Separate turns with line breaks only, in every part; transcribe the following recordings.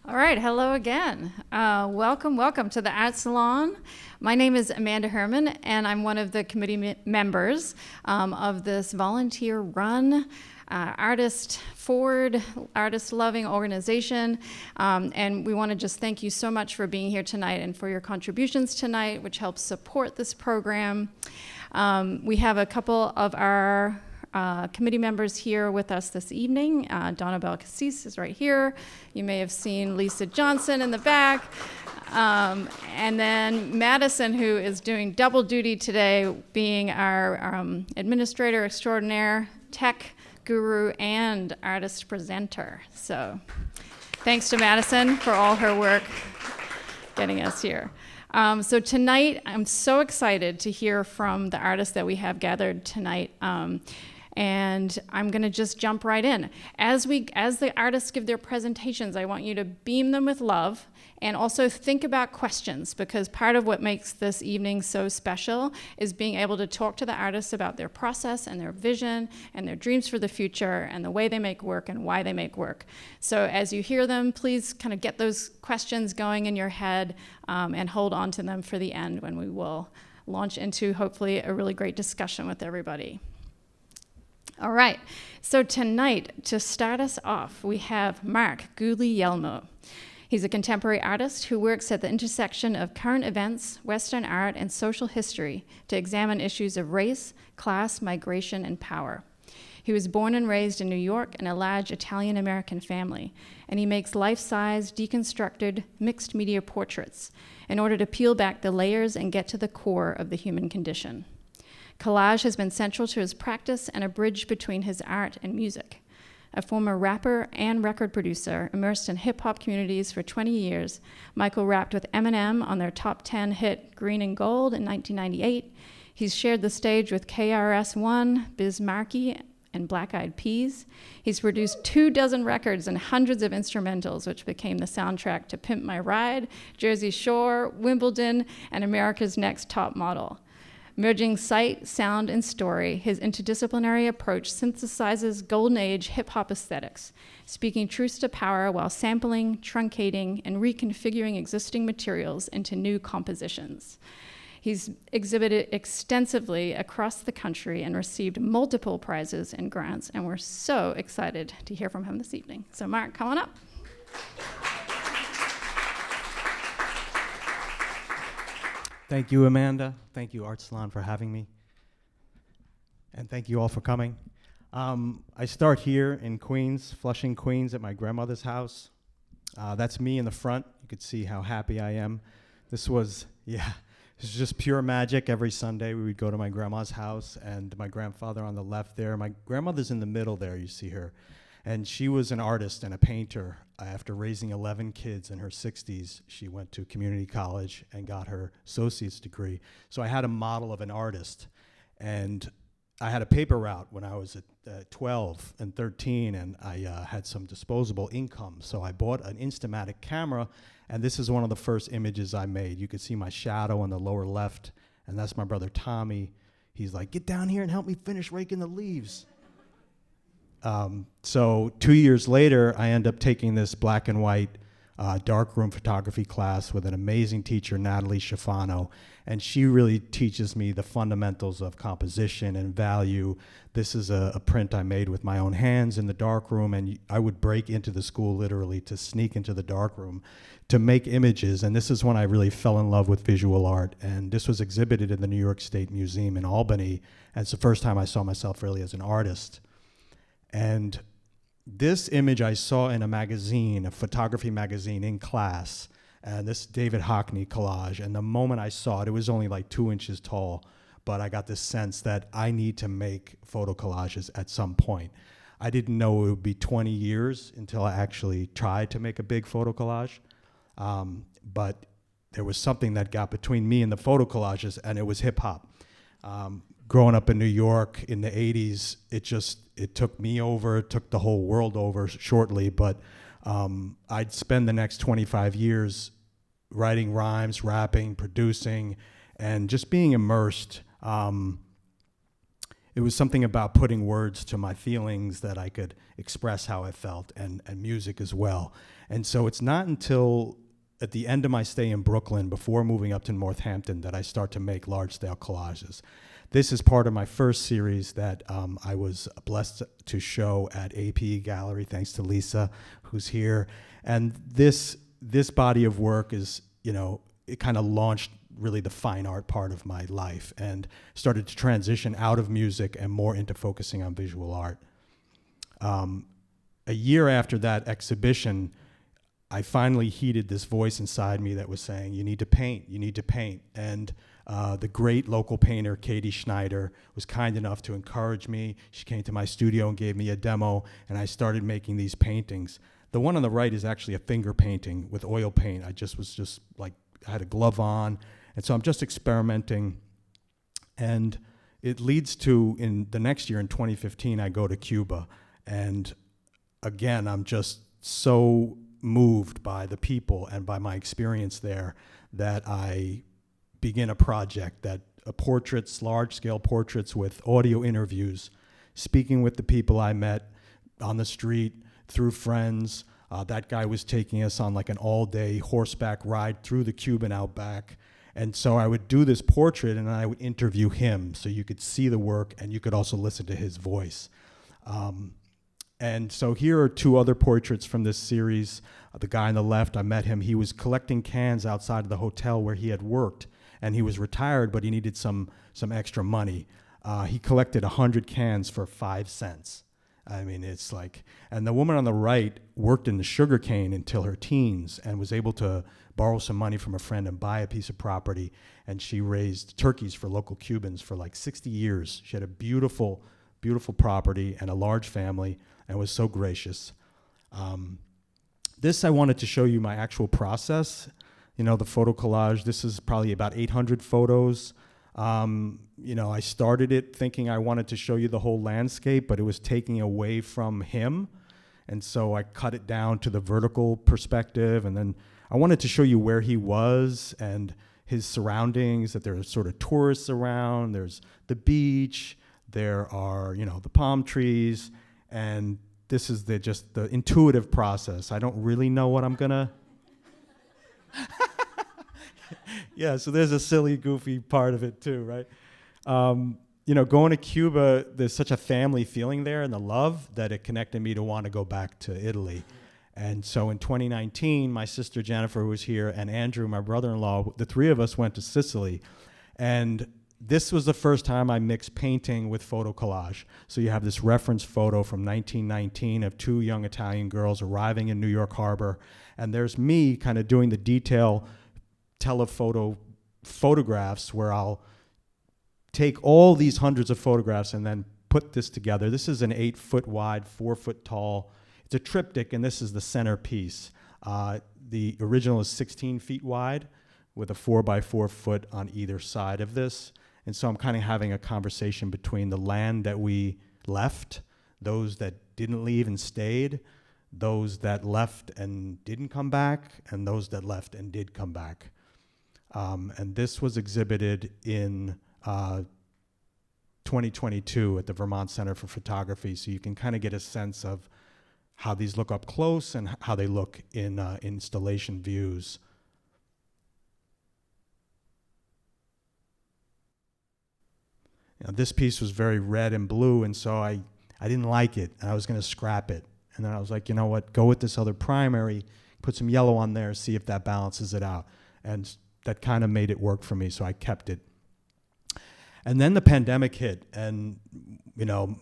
All right, hello again. Welcome to the ArtSalon. My name is Amanda Herman, and I'm one of the committee members of this volunteer-run, artist-forward, artist-loving organization. And we want to just thank you so much for being here tonight and for your contributions tonight, which helps support this program. We have a couple of our committee members here with us this evening. Donna Bell Cassis is right here. You may have seen Lisa Johnson in the back. And then Madison, who is doing double duty today, being our administrator extraordinaire, tech guru, and artist presenter. So thanks to Madison for all her work getting us here. So tonight, I'm so excited to hear from the artists that we have gathered tonight. And I'm going to just jump right in. As the artists give their presentations, I want you to beam them with love and also think about questions, because part of what makes this evening so special is being able to talk to the artists about their process and their vision and their dreams for the future and the way they make work and why they make work. So as you hear them, please kind of get those questions going in your head and hold on to them for the end, when we will launch into hopefully a really great discussion with everybody. All right, so tonight, to start us off, we have Mark Guglielmo. He's a contemporary artist who works at the intersection of current events, Western art, and social history to examine issues of race, class, migration, and power. He was born and raised in New York in a large Italian-American family, and he makes life-size, deconstructed, mixed media portraits in order to peel back the layers and get to the core of the human condition. Collage has been central to his practice and a bridge between his art and music. A former rapper and record producer immersed in hip-hop communities for 20 years, Michael rapped with Eminem on their top 10 hit Green and Gold in 1998. He's shared the stage with KRS-One, Biz Markie, and Black Eyed Peas. He's produced 24 records and hundreds of instrumentals, which became the soundtrack to Pimp My Ride, Jersey Shore, Wimbledon, and America's Next Top Model. Merging sight, sound, and story, his interdisciplinary approach synthesizes golden age hip-hop aesthetics, speaking truths to power while sampling, truncating, and reconfiguring existing materials into new compositions. He's exhibited extensively across the country and received multiple prizes and grants, and we're so excited to hear from him this evening. So Mark, come on up.
Thank you, Amanda. Thank you, ArtSalon, for having me. And thank you all for coming. I start here in Queens, Flushing, Queens, at my grandmother's house. That's me in the front. You could see how happy I am. This was just pure magic. Every Sunday we would go to my grandma's house, and my grandfather on the left there. My grandmother's in the middle there, you see her. And she was an artist and a painter. After raising 11 kids in her 60s, she went to community college and got her associate's degree. So I had a model of an artist. And I had a paper route when I was at 12 and 13, and I had some disposable income. So I bought an Instamatic camera, and this is one of the first images I made. You could see my shadow on the lower left, and that's my brother Tommy. He's like, "Get down here and help me finish raking the leaves." So 2 years later, I end up taking this black and white darkroom photography class with an amazing teacher, Natalie Schifano, and she really teaches me the fundamentals of composition and value. This is a print I made with my own hands in the darkroom, and I would break into the school literally to sneak into the darkroom to make images, and this is when I really fell in love with visual art, and this was exhibited in the New York State Museum in Albany, and it's the first time I saw myself really as an artist. And this image I saw in a magazine, a photography magazine in class, and this David Hockney collage, and the moment I saw it, it was only like 2 inches tall, but I got this sense that I need to make photo collages at some point. I didn't know it would be 20 years until I actually tried to make a big photo collage, but there was something that got between me and the photo collages, and it was hip hop. Growing up in New York in the 80s, it took me over, it took the whole world over shortly, but I'd spend the next 25 years writing rhymes, rapping, producing, and just being immersed. It it was something about putting words to my feelings that I could express how I felt, and music as well. And so it's not until at the end of my stay in Brooklyn, before moving up to Northampton, that I start to make large-scale collages. This is part of my first series that I was blessed to show at AP Gallery, thanks to Lisa, who's here. And this body of work is, it kind of launched really the fine art part of my life and started to transition out of music and more into focusing on visual art. A year after that exhibition, I finally heeded this voice inside me that was saying, you need to paint, you need to paint. And the great local painter, Katie Schneider, was kind enough to encourage me. She came to my studio and gave me a demo, and I started making these paintings. The one on the right is actually a finger painting with oil paint. I had a glove on, and so I'm just experimenting. And it leads to, in the next year, in 2015, I go to Cuba. And again, I'm just so moved by the people and by my experience there that I begin a project portraits, large-scale portraits with audio interviews, speaking with the people I met on the street, through friends. That guy was taking us on like an all-day horseback ride through the Cuban outback. And so I would do this portrait and I would interview him so you could see the work and you could also listen to his voice. And so here are two other portraits from this series. The guy on the left, I met him. He was collecting cans outside of the hotel where he had worked, and he was retired, but he needed some extra money. He collected 100 cans for 5 cents. I mean, it's like, and the woman on the right worked in the sugarcane until her teens and was able to borrow some money from a friend and buy a piece of property, and she raised turkeys for local Cubans for like 60 years. She had a beautiful, beautiful property and a large family, and was so gracious. This, I wanted to show you my actual process. The photo collage, this is probably about 800 photos. I started it thinking I wanted to show you the whole landscape, but it was taking away from him. And so I cut it down to the vertical perspective, and then I wanted to show you where he was and his surroundings, that there are sort of tourists around, there's the beach, there are, the palm trees, and this is just the intuitive process. I don't really know what I'm gonna... Yeah, so there's a silly, goofy part of it too, right? Going to Cuba, there's such a family feeling there and the love that it connected me to want to go back to Italy. And so in 2019, my sister Jennifer was here, and Andrew, my brother-in-law, the three of us went to Sicily. And this was the first time I mixed painting with photo collage. So you have this reference photo from 1919 of 2 young Italian girls arriving in New York Harbor. And there's me kind of doing the detail telephoto photographs where I'll take all these hundreds of photographs and then put this together. This is an 8-foot wide, 4-foot tall. It's a triptych, and this is the centerpiece. The original is 16 feet wide with a 4x4 foot on either side of this. And so I'm kind of having a conversation between the land that we left, those that didn't leave and stayed, those that left and didn't come back, and those that left and did come back. And this was exhibited in 2022 at the Vermont Center for Photography, so you can kind of get a sense of how these look up close and how they look in installation views. This piece was very red and blue, and so I didn't like it, and I was going to scrap it. And then I was like, you know what, go with this other primary, put some yellow on there, see if that balances it out. And that kind of made it work for me, so I kept it. And then the pandemic hit, and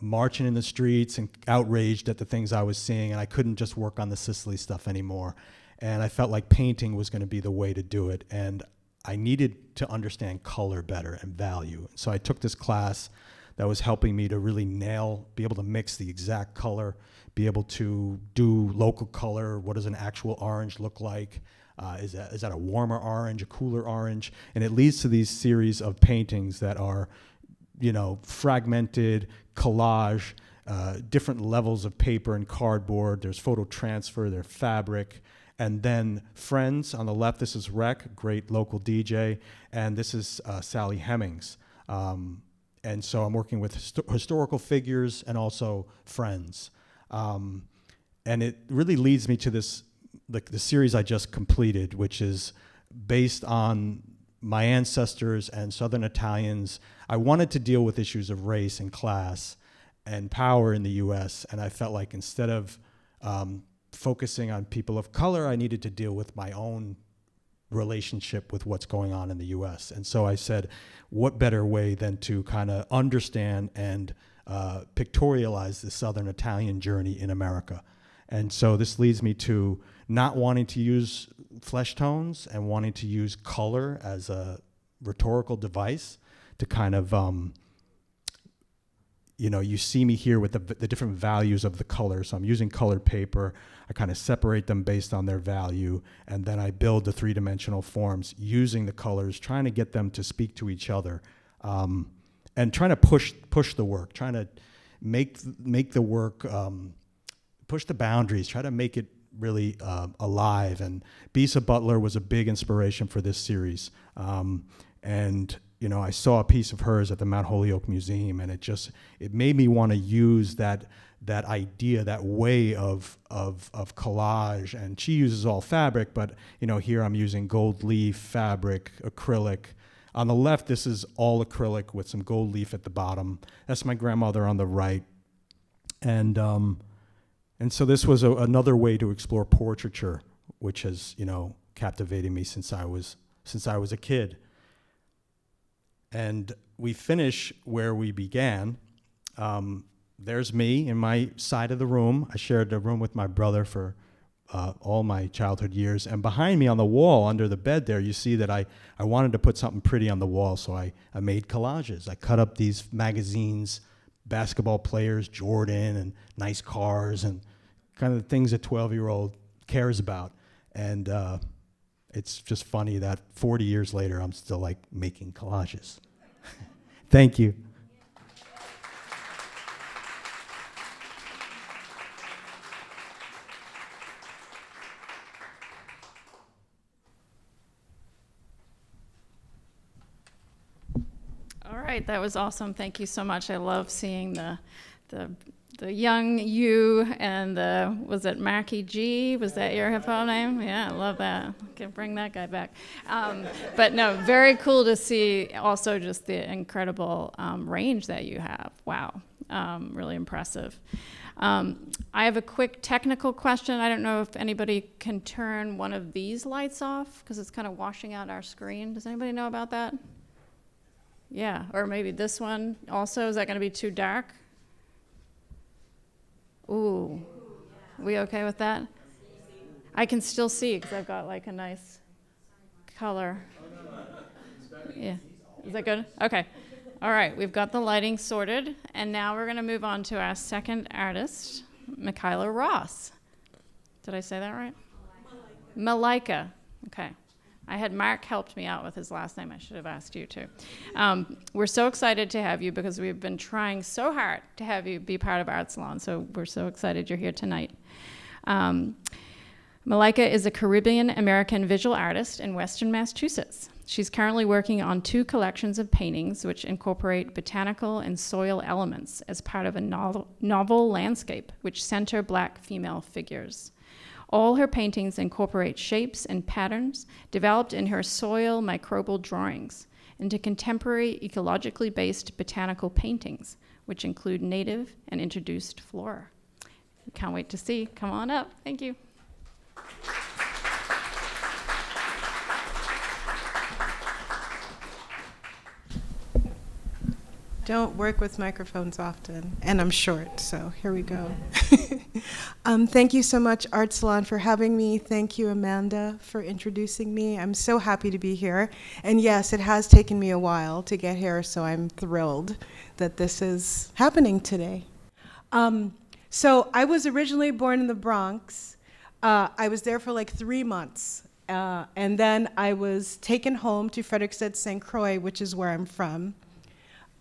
marching in the streets and outraged at the things I was seeing, and I couldn't just work on the Sicily stuff anymore. And I felt like painting was going to be the way to do it, and I needed to understand color better and value. So I took this class that was helping me to really be able to mix the exact color, be able to do local color. What does an actual orange look like? Is that a warmer orange, a cooler orange? And it leads to these series of paintings that are, fragmented, collage, different levels of paper and cardboard. There's photo transfer, there's fabric. And then friends on the left, this is Rec, great local DJ, and this is Sally Hemmings. and so I'm working with historical figures and also friends. And it really leads me to this, the series I just completed, which is based on my ancestors and Southern Italians. I wanted to deal with issues of race and class and power in the US, and I felt like instead of focusing on people of color, I needed to deal with my own relationship with what's going on in the US. And so I said, what better way than to kind of understand and pictorialize the Southern Italian journey in America. And so this leads me to not wanting to use flesh tones and wanting to use color as a rhetorical device to kind of, you see me here with the different values of the color. So I'm using colored paper. I kind of separate them based on their value, and then I build the three-dimensional forms using the colors, trying to get them to speak to each other, and trying to push the work, trying to make the work, push the boundaries, try to make it really alive. And Bisa Butler was a big inspiration for this series. And I saw a piece of hers at the Mount Holyoke Museum, and it made me want to use that idea, that way of collage. And she uses all fabric, but here I'm using gold leaf, fabric, acrylic. On the left, this is all acrylic with some gold leaf at the bottom. That's my grandmother on the right. And so this was another way to explore portraiture, which has captivated me since I was a kid. And we finish where we began. There's me in my side of the room. I shared the room with my brother for all my childhood years. And behind me on the wall, under the bed there, you see that I wanted to put something pretty on the wall, so I made collages. I cut up these magazines, basketball players, Jordan, and nice cars, and kind of the things a 12-year-old cares about. And it's just funny that 40 years later, I'm still making collages. Thank you.
All right, that was awesome. Thank you so much. I love seeing the young you and was it Mackie G? Was that your hip hop name? Yeah, I love that. Can bring that guy back. But no, very cool to see also just the incredible range that you have. Wow, really impressive. I have a quick technical question. I don't know if anybody can turn one of these lights off because it's kind of washing out our screen. Does anybody know about that? Yeah, or maybe this one also. Is that going to be too dark? Ooh, we okay with that? I can still see because I've got a nice color. Yeah, is that good? Okay. All right, we've got the lighting sorted, and now we're going to move on to our second artist, Malaika Ross. Did I say that right? Malaika. Okay. I had Mark helped me out with his last name. I should have asked you too. We're so excited to have you because we've been trying so hard to have you be part of ArtSalon, so we're so excited you're here tonight. Malaika is a Caribbean-American visual artist in Western Massachusetts. She's currently working on 2 collections of paintings which incorporate botanical and soil elements as part of a novel landscape which center Black female figures. All her paintings incorporate shapes and patterns developed in her soil microbial drawings into contemporary ecologically based botanical paintings, which include native and introduced flora. Can't wait to see. Come on up. Thank you.
Don't work with microphones often, and I'm short, so here we go. Thank you so much, ArtSalon, for having me. Thank you, Amanda, for introducing me. I'm so happy to be here. And yes, it has taken me a while to get here, so I'm thrilled that this is happening today. So I was originally born in the Bronx. I was there for 3 months. And then I was taken home to Frederiksted, St. Croix, which is where I'm from.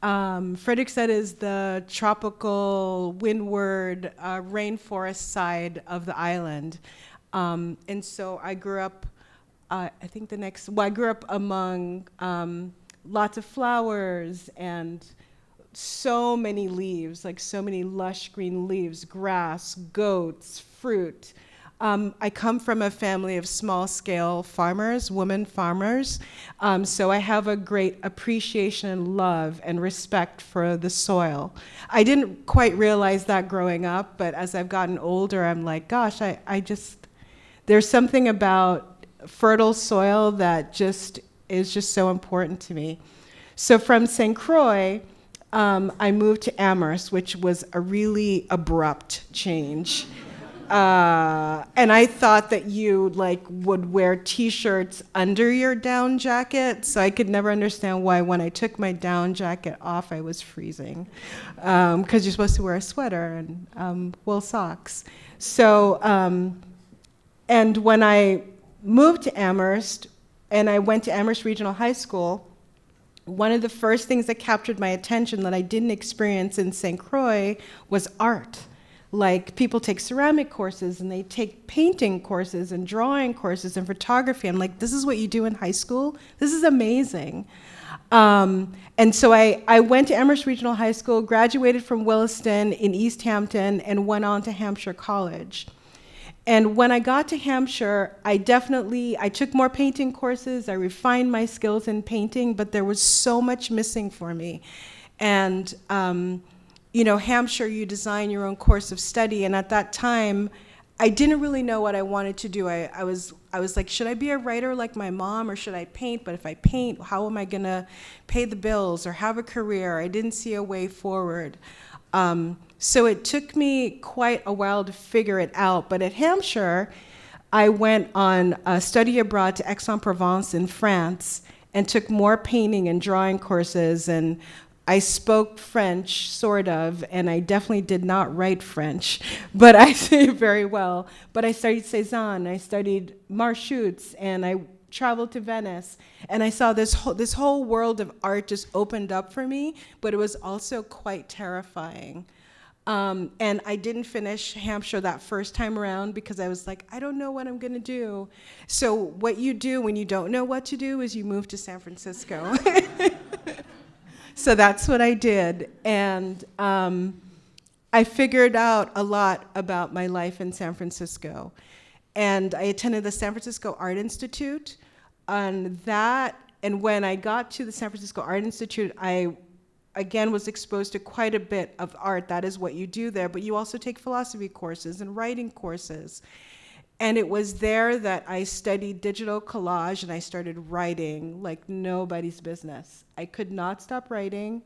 Frederiksted is the tropical, windward, rainforest side of the island. And so I grew up, I grew up among lots of flowers and so many leaves, like so many lush green leaves, grass, goats, fruit. I come from a family of small-scale farmers, women farmers, so I have a great appreciation and love and respect for the soil. I didn't quite realize that growing up, but as I've gotten older, I'm like, gosh, there's something about fertile soil that is just so important to me. So from St. Croix, I moved to Amherst, which was a really abrupt change. And I thought that you would wear t-shirts under your down jacket, so I could never understand why when I took my down jacket off, I was freezing, because you're supposed to wear a sweater and wool socks. So, and when I moved to Amherst, and I went to Amherst Regional High School, one of the first things that captured my attention that I didn't experience in St. Croix was art. Like, people take ceramic courses, and they take painting courses, and drawing courses, and photography. I'm like, this is what you do in high school? This is amazing. And so I went to Amherst Regional High School, graduated from Williston in East Hampton, and went on to Hampshire College. And when I got to Hampshire, I took more painting courses, I refined my skills in painting, but there was so much missing for me. And Hampshire, you design your own course of study, and at that time, I didn't really know what I wanted to do. I was like, should I be a writer like my mom, or should I paint? But if I paint, how am I gonna pay the bills or have a career? I didn't see a way forward. So it took me quite a while to figure it out. But at Hampshire, I went on a study abroad to Aix-en-Provence in France and took more painting and drawing courses, and I spoke French, sort of, and I definitely did not write French, but I say very well. But I studied Cézanne, I studied Marchutz, and I traveled to Venice, and I saw this whole world of art just opened up for me, but it was also quite terrifying. And I didn't finish Hampshire that first time around because I was like, I don't know what I'm gonna do. So what you do when you don't know what to do is you move to San Francisco. So that's what I did. And I figured out a lot about my life in San Francisco. And I attended the San Francisco Art Institute. And when I got to the San Francisco Art Institute, I again was exposed to quite a bit of art. That is what you do there, but you also take philosophy courses and writing courses. And it was there that I studied digital collage, and I started writing like nobody's business. I could not stop writing,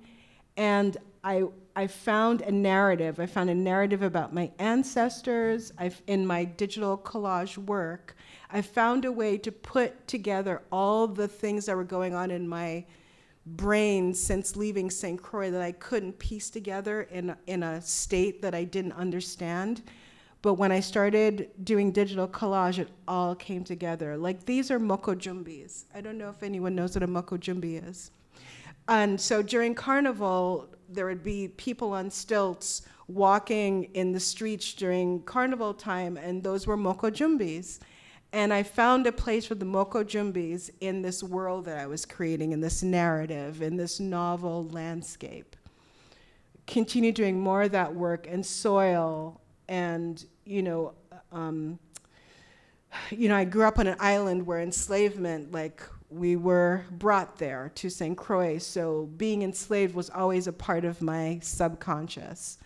and I found a narrative. I found a narrative about my ancestors. In my digital collage work, I found a way to put together all the things that were going on in my brain since leaving St. Croix that I couldn't piece together in a state that I didn't understand. But when I started doing digital collage, it all came together. Like, these are mokojumbis. I don't know if anyone knows what a mokojumbi is. And so during Carnival, there would be people on stilts walking in the streets during Carnival time, and those were mokojumbis. And I found a place for the mokojumbis in this world that I was creating, in this narrative, in this novel landscape. Continued doing more of that work, and soil, and I grew up on an island where enslavement, we were brought there to St. Croix, so being enslaved was always a part of my subconscious.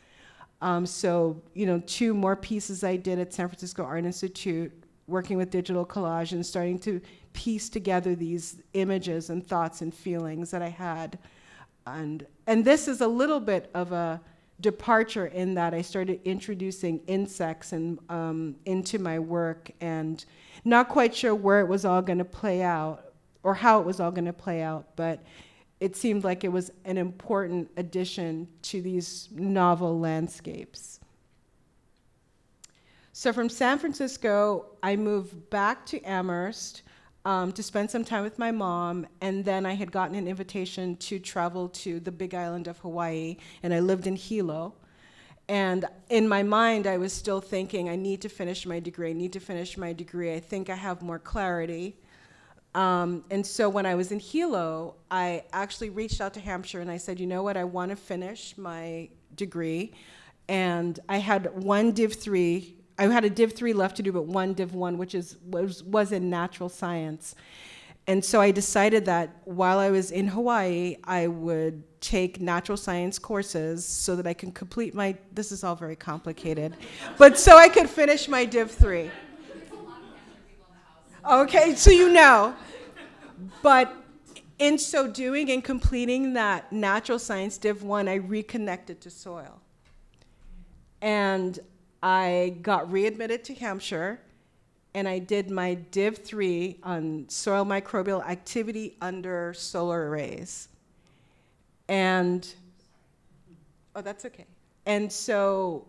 So 2 more pieces I did at San Francisco Art Institute, working with digital collage and starting to piece together these images and thoughts and feelings that I had. And this is a little bit of a departure in that I started introducing insects into my work, and not quite sure where it was all going to play out or how it was all going to play out, but it seemed like it was an important addition to these novel landscapes. So from San Francisco, I moved back to Amherst to spend some time with my mom, and then I had gotten an invitation to travel to the Big Island of Hawaii, and I lived in Hilo. And in my mind, I was still thinking, I need to finish my degree, I think I have more clarity. And so when I was in Hilo, I actually reached out to Hampshire and I said, you know what, I want to finish my degree. And I had one Div 3. I had a Div 3 left to do, but one Div 1, which was in natural science. And so I decided that while I was in Hawaii, I would take natural science courses so that I can complete my, this is all very complicated, but so I could finish my Div 3. Okay, so you know. But in so doing and completing that natural science Div 1, I reconnected to soil. And I got readmitted to Hampshire, and I did my Div 3 on soil microbial activity under solar arrays. And, oh, that's okay. And so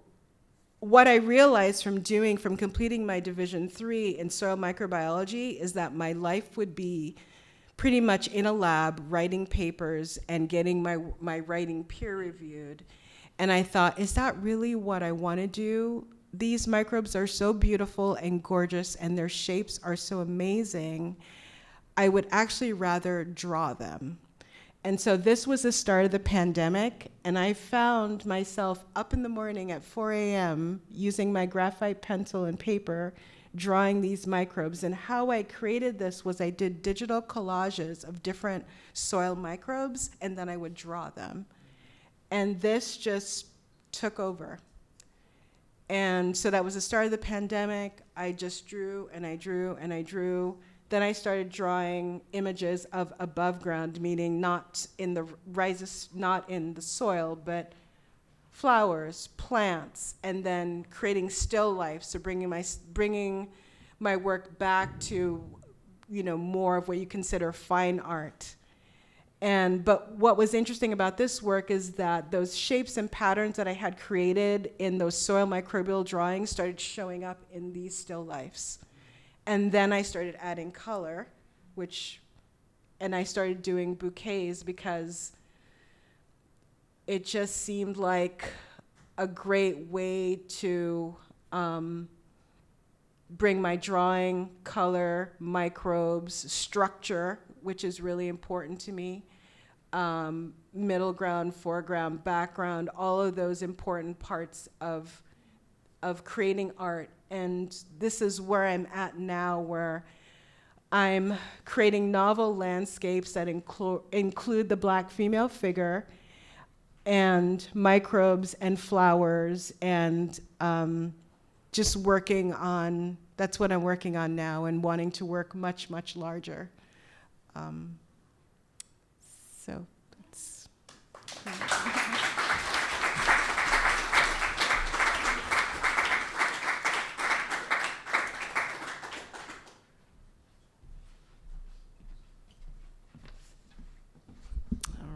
what I realized from completing my Division 3 in soil microbiology is that my life would be pretty much in a lab writing papers and getting my writing peer reviewed. And I thought, is that really what I want to do? These microbes are so beautiful and gorgeous, and their shapes are so amazing. I would actually rather draw them. And so this was the start of the pandemic, and I found myself up in the morning at 4 a.m. using my graphite pencil and paper, drawing these microbes. And how I created this was I did digital collages of different soil microbes, and then I would draw them. And this just took over. And so that was the start of the pandemic. I just drew and I drew and I drew. Then I started drawing images of above ground, meaning not in the rhizosphere, not in the soil, but flowers, plants, and then creating still life. So bringing my work back to, more of what you consider fine art. But what was interesting about this work is that those shapes and patterns that I had created in those soil microbial drawings started showing up in these still lifes. And then I started adding color, and I started doing bouquets because it just seemed like a great way to bring my drawing, color, microbes, structure, which is really important to me, middle ground, foreground, background, all of those important parts of creating art. And this is where I'm at now, where I'm creating novel landscapes that include the Black female figure and microbes and flowers, and just working on, that's what I'm working on now, and wanting to work much, much larger. So that's...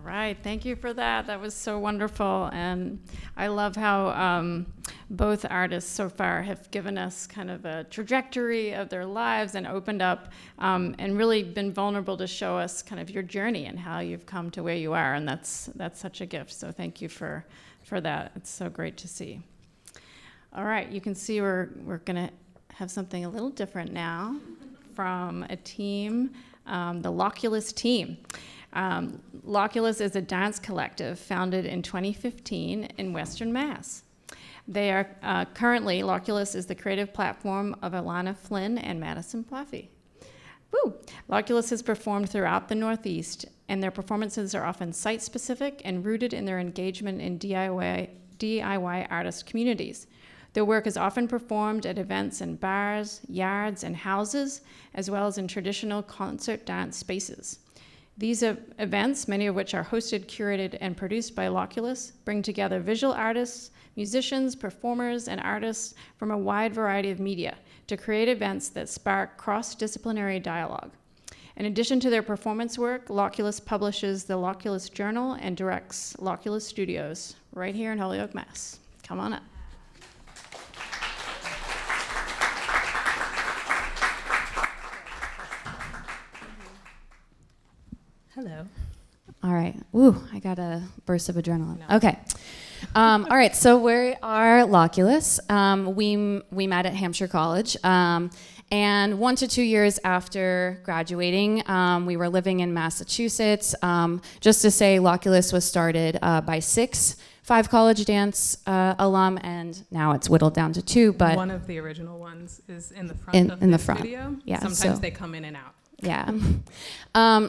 Right, thank you for that. That was so wonderful, and I love how both artists so far have given us kind of a trajectory of their lives and opened up and really been vulnerable to show us kind of your journey and how you've come to where you are, and that's such a gift. So thank you for that. It's so great to see. All right, you can see we're going to have something a little different now from a team, the LOCULUS team. LOCULUS is a dance collective founded in 2015 in Western Mass. They are currently, LOCULUS is the creative platform of Olana, Flynn, and Madison Palffy. Woo! LOCULUS has performed throughout the Northeast, and their performances are often site-specific and rooted in their engagement in DIY artist communities. Their work is often performed at events in bars, yards, and houses, as well as in traditional concert dance spaces. These events, many of which are hosted, curated, and produced by LOCULUS, bring together visual artists, musicians, performers, and artists from a wide variety of media to create events that spark cross-disciplinary dialogue. In addition to their performance work, LOCULUS publishes the LOCULUS Journal and directs LOCULUS Studios right here in Holyoke, Mass. Come on up.
Hello.
All right. Ooh, I got a burst of adrenaline.
No.
Okay.
All right, so we are LOCULUS. We met at Hampshire College. And 1 to 2 years after graduating, we were living in Massachusetts. Just to say, LOCULUS was started by 5 college dance alum, and now it's whittled down to 2. But
one of the original ones is in the front of the video.
Yeah,
sometimes they come in and out.
Yeah.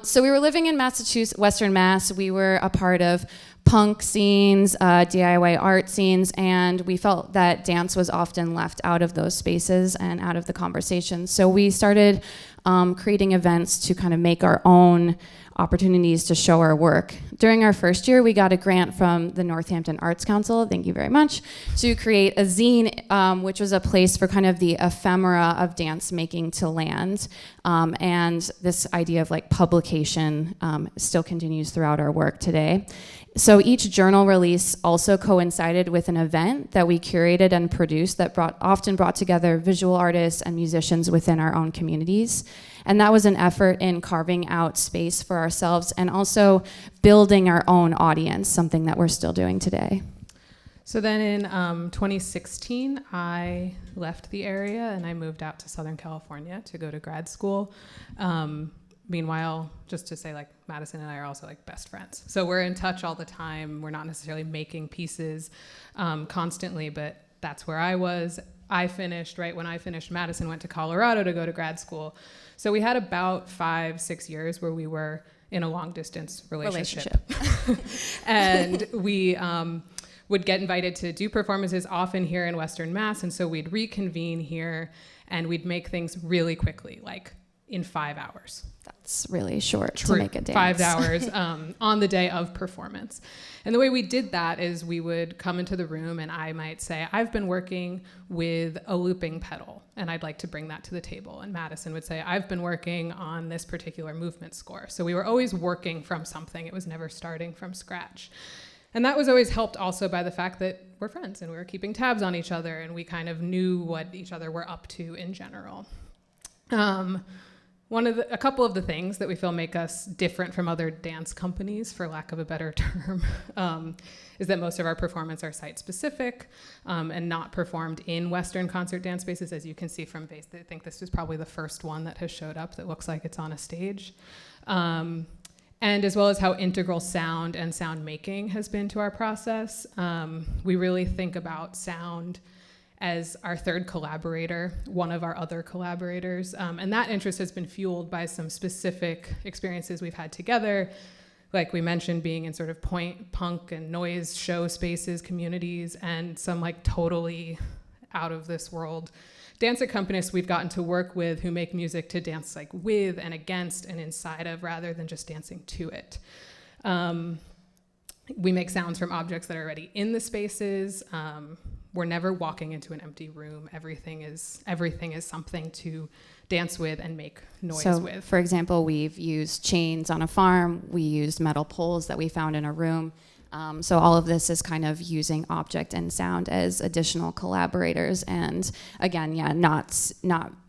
So we were living in Massachusetts, Western Mass. We were a part of punk scenes, DIY art scenes, and we felt that dance was often left out of those spaces and out of the conversation. So we started creating events to kind of make our own opportunities to show our work. During our first year, we got a grant from the Northampton Arts Council, thank you very much, to create a zine, which was a place for kind of the ephemera of dance making to land. And this idea of like publication still continues throughout our work today. So each journal release also coincided with an event that we curated and produced that often brought together visual artists and musicians within our own communities. And that was an effort in carving out space for ourselves and also building our own audience, something that we're still doing today.
So then in 2016, I left the area and I moved out to Southern California to go to grad school. Meanwhile, just to say, like, Madison and I are also like best friends. So we're in touch all the time. We're not necessarily making pieces constantly, but that's where I was. I finished, right when I finished, Madison went to Colorado to go to grad school. So we had about 5-6 years where we were in a long distance relationship. And we would get invited to do performances often here in Western Mass. And so we'd reconvene here and we'd make things really quickly, like in 5 hours.
That's really short to make a dance.
5 hours on the day of performance. And the way we did that is we would come into the room and I might say, I've been working with a looping pedal and I'd like to bring that to the table. And Madison would say, I've been working on this particular movement score. So we were always working from something. It was never starting from scratch. And that was always helped also by the fact that we're friends and we were keeping tabs on each other and we kind of knew what each other were up to in general. A couple of the things that we feel make us different from other dance companies, for lack of a better term, is that most of our performances are site-specific and not performed in Western concert dance spaces. As you can see from base, I think this is probably the first one that has showed up that looks like it's on a stage. And as well as how integral sound and sound making has been to our process. We really think about sound as our third collaborator, one of our other collaborators. And that interest has been fueled by some specific experiences we've had together, like we mentioned, being in sort of punk and noise show spaces, communities, and some like totally out of this world dance accompanists we've gotten to work with who make music to dance like with and against and inside of rather than just dancing to it. We make sounds from objects that are already in the spaces. We're never walking into an empty room. Everything is something to dance with and make noise with.
For example, we've used chains on a farm. We used metal poles that we found in a room. So all of this is kind of using object and sound as additional collaborators. And again, not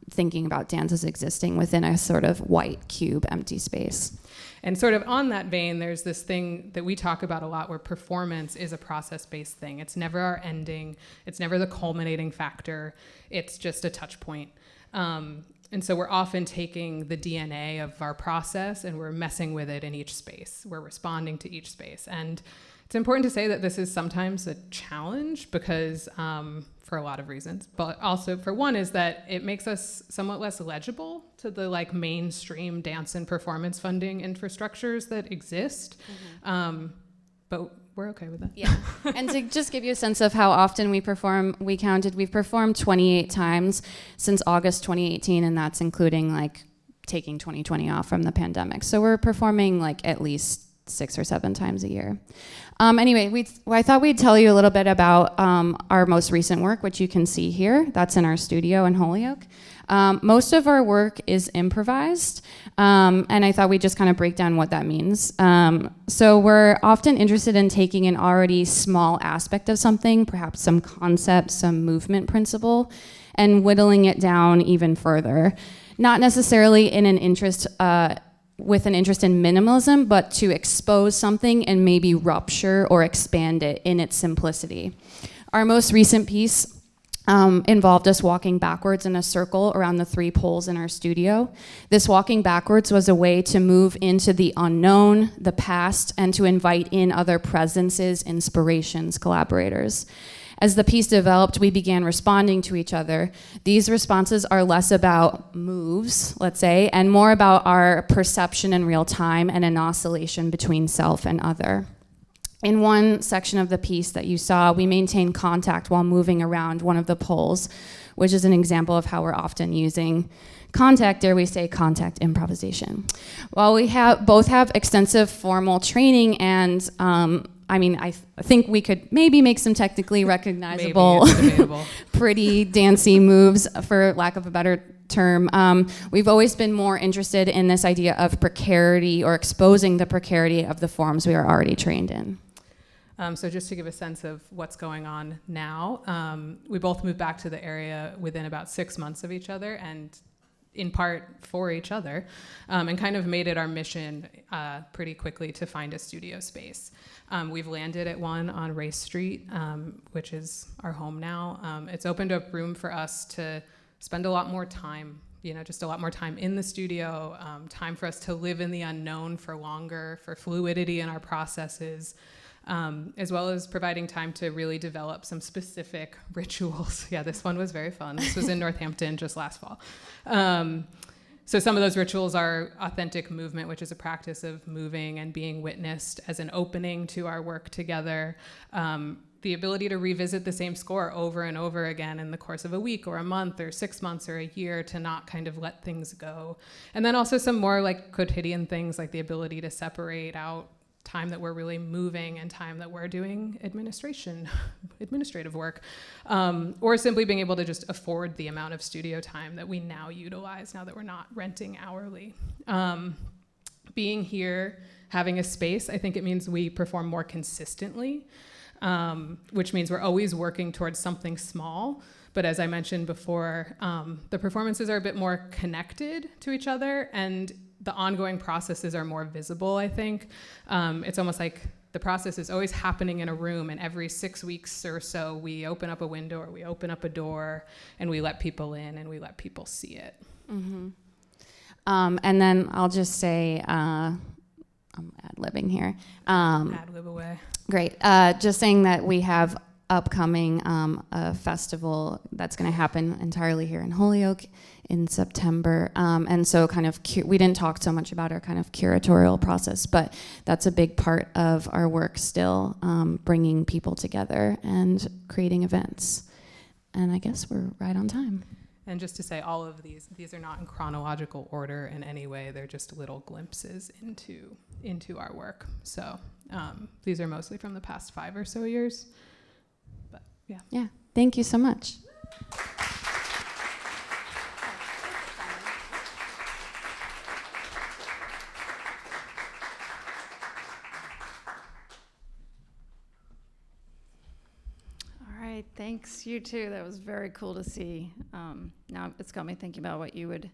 thinking about dance as existing within a sort of white cube empty space.
And sort of on that vein, there's this thing that we talk about a lot where performance is a process-based thing. It's never our ending. It's never the culminating factor. It's just a touch point. And so we're often taking the DNA of our process and we're messing with it in each space. We're responding to each space. And it's important to say that this is sometimes a challenge because for a lot of reasons, but also for one is that it makes us somewhat less legible to the like mainstream dance and performance funding infrastructures that exist. But we're okay with that.
Yeah. And to just give you a sense of how often we perform, we've performed 28 times since August 2018, and that's including like taking 2020 off from the pandemic. So we're performing like at least 6 or 7 times a year. Anyway, I thought we'd tell you a little bit about our most recent work, which you can see here. That's in our studio in Holyoke. Most of our work is improvised, and I thought we'd just kind of break down what that means. So we're often interested in taking an already small aspect of something, perhaps some concept, some movement principle, and whittling it down even further. Not necessarily in an interest with an interest in minimalism, but to expose something and maybe rupture or expand it in its simplicity. Our most recent piece involved us walking backwards in a circle around the 3 poles in our studio. This walking backwards was a way to move into the unknown, the past, and to invite in other presences, inspirations, collaborators. As the piece developed, we began responding to each other. These responses are less about moves, let's say, and more about our perception in real time and an oscillation between self and other. In one section of the piece that you saw, we maintain contact while moving around one of the poles, which is an example of how we're often using contact, dare we say, contact improvisation. While we both have extensive formal training and I think we could maybe make some technically recognizable, pretty dancey moves, for lack of a better term. We've always been more interested in this idea of precarity or exposing the precarity of the forms we are already trained in.
So just to give a sense of what's going on now, we both moved back to the area within about 6 months of each other, and in part for each other, and kind of made it our mission pretty quickly to find a studio space. We've landed at one on Race Street, which is our home now. It's opened up room for us to spend a lot more time, just a lot more time in the studio, time for us to live in the unknown for longer, for fluidity in our processes, as well as providing time to really develop some specific rituals. Yeah, this one was very fun. This was in Northampton just last fall. So some of those rituals are authentic movement, which is a practice of moving and being witnessed as an opening to our work together. The ability to revisit the same score over and over again in the course of a week or a month or 6 months or a year, to not kind of let things go. And then also some more like quotidian things, like the ability to separate out time that we're really moving and time that we're doing administrative work, or simply being able to just afford the amount of studio time that we now utilize now that we're not renting hourly. Being here, having a space, I think it means we perform more consistently, which means we're always working towards something small. But as I mentioned before, the performances are a bit more connected to each other, and the ongoing processes are more visible, I think. It's almost like the process is always happening in a room, and every 6 weeks or so, we open up a window or we open up a door, and we let people in and we let people see it.
Mm-hmm. And then I'll just say, I'm ad-libbing here.
Ad-lib away.
Great. Just saying that we have upcoming a festival that's going to happen entirely here in Holyoke in September. And so kind of we didn't talk so much about our kind of curatorial process, but that's a big part of our work still, bringing people together and creating events. And I guess we're right on time.
And just to say, all of these are not in chronological order in any way. They're just little glimpses into our work. So these are mostly from the past 5 or so years. But yeah.
Yeah. Thank you so much.
Thanks, you too. That was very cool to see. Now it's got me thinking about what you would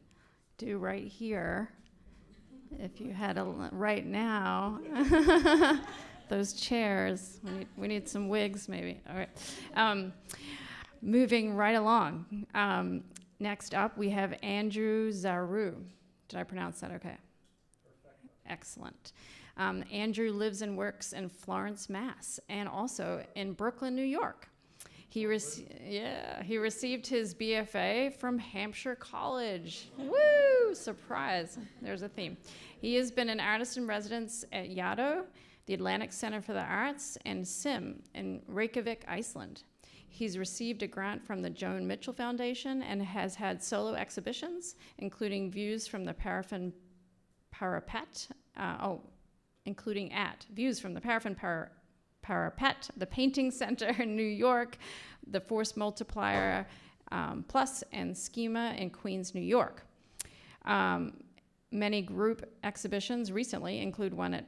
do right here if you had right now. Those chairs. We need some wigs, maybe. All right. Moving right along. Next up, we have Andrew Zarou. Did I pronounce that okay? Perfect. Excellent. Andrew lives and works in Florence, Mass, and also in Brooklyn, New York. He received his BFA from Hampshire College. Woo! Surprise. There's a theme. He has been an artist in residence at Yaddo, the Atlantic Center for the Arts, and SIM in Reykjavik, Iceland. He's received a grant from the Joan Mitchell Foundation and has had solo exhibitions, including views from the Paraffin Parapet, Views from the Paraffin Parapet, the Painting Center in New York, the Force Multiplier Plus, and Schema in Queens, New York. Many group exhibitions recently include one at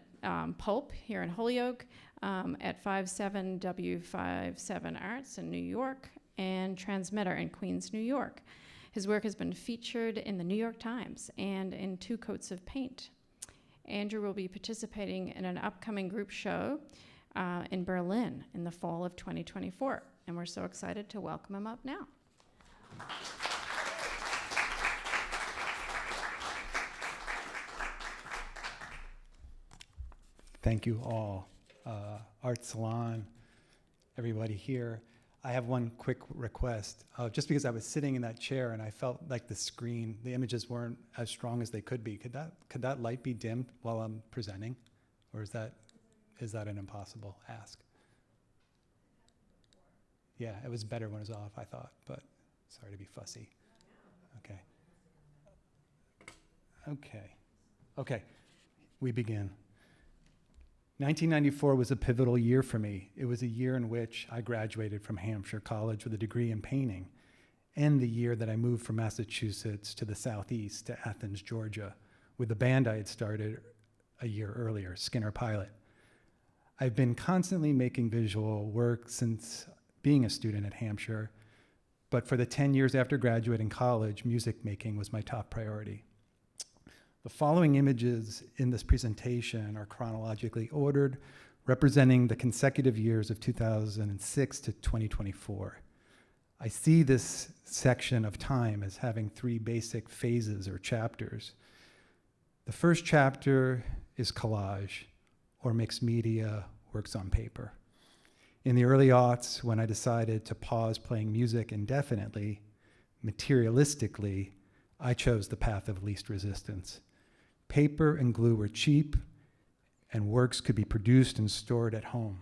Pulp here in Holyoke, at 57W57 Arts in New York, and Transmitter in Queens, New York. His work has been featured in the New York Times and in 2 Coats of Paint. Andrew will be participating in an upcoming group show in Berlin in the fall of 2024. And we're so excited to welcome him up now.
Thank you all. ArtSalon, everybody here. I have one quick request. Just because I was sitting in that chair and I felt like the images weren't as strong as they could be. Could that light be dimmed while I'm presenting? Or is that an impossible ask? Yeah, it was better when it was off, I thought, but sorry to be fussy. Okay, we begin. 1994 was a pivotal year for me. It was a year in which I graduated from Hampshire College with a degree in painting, and the year that I moved from Massachusetts to the southeast to Athens, Georgia, with the band I had started a year earlier, Skinner Pilot. I've been constantly making visual work since being a student at Hampshire, but for the 10 years after graduating college, music making was my top priority. The following images in this presentation are chronologically ordered, representing the consecutive years of 2006 to 2024. I see this section of time as having three basic phases or chapters. The first chapter is collage, or mixed media works on paper. In the early aughts, when I decided to pause playing music indefinitely, materialistically, I chose the path of least resistance. Paper and glue were cheap, and works could be produced and stored at home.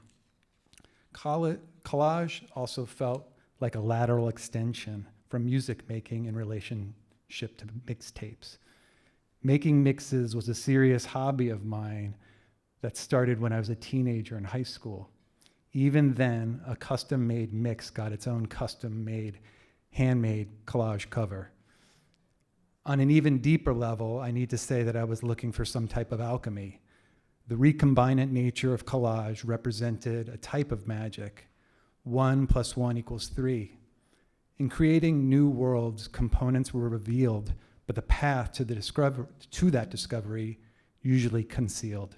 Collage also felt like a lateral extension from music making in relationship to mixtapes. Making mixes was a serious hobby of mine that started when I was a teenager in high school. Even then, a custom-made mix got its own custom-made, handmade collage cover. On an even deeper level, I need to say that I was looking for some type of alchemy. The recombinant nature of collage represented a type of magic. 1 + 1 = 3. In creating new worlds, components were revealed, but the path to that discovery usually concealed.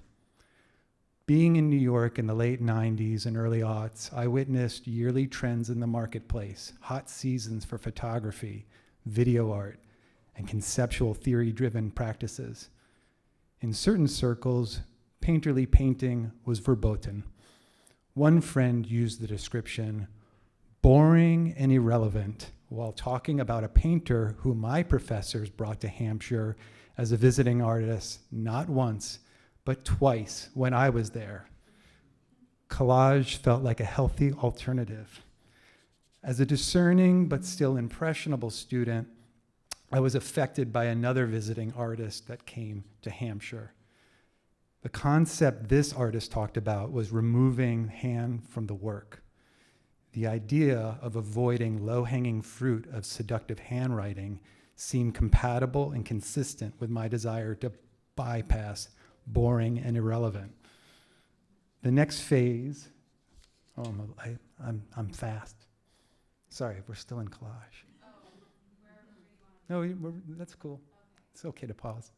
Being in New York in the late 90s and early aughts, I witnessed yearly trends in the marketplace, hot seasons for photography, video art, and conceptual theory-driven practices. In certain circles, painterly painting was verboten. One friend used the description, boring and irrelevant, while talking about a painter who my professors brought to Hampshire as a visiting artist, not once, but twice when I was there. Collage felt like a healthy alternative. As a discerning but still impressionable student, I was affected by another visiting artist that came to Hampshire. The concept this artist talked about was removing hand from the work. The idea of avoiding low-hanging fruit of seductive handwriting seemed compatible and consistent with my desire to bypass boring and irrelevant. The next phase, I'm fast. Sorry, we're still in collage. No, that's cool. It's okay to pause.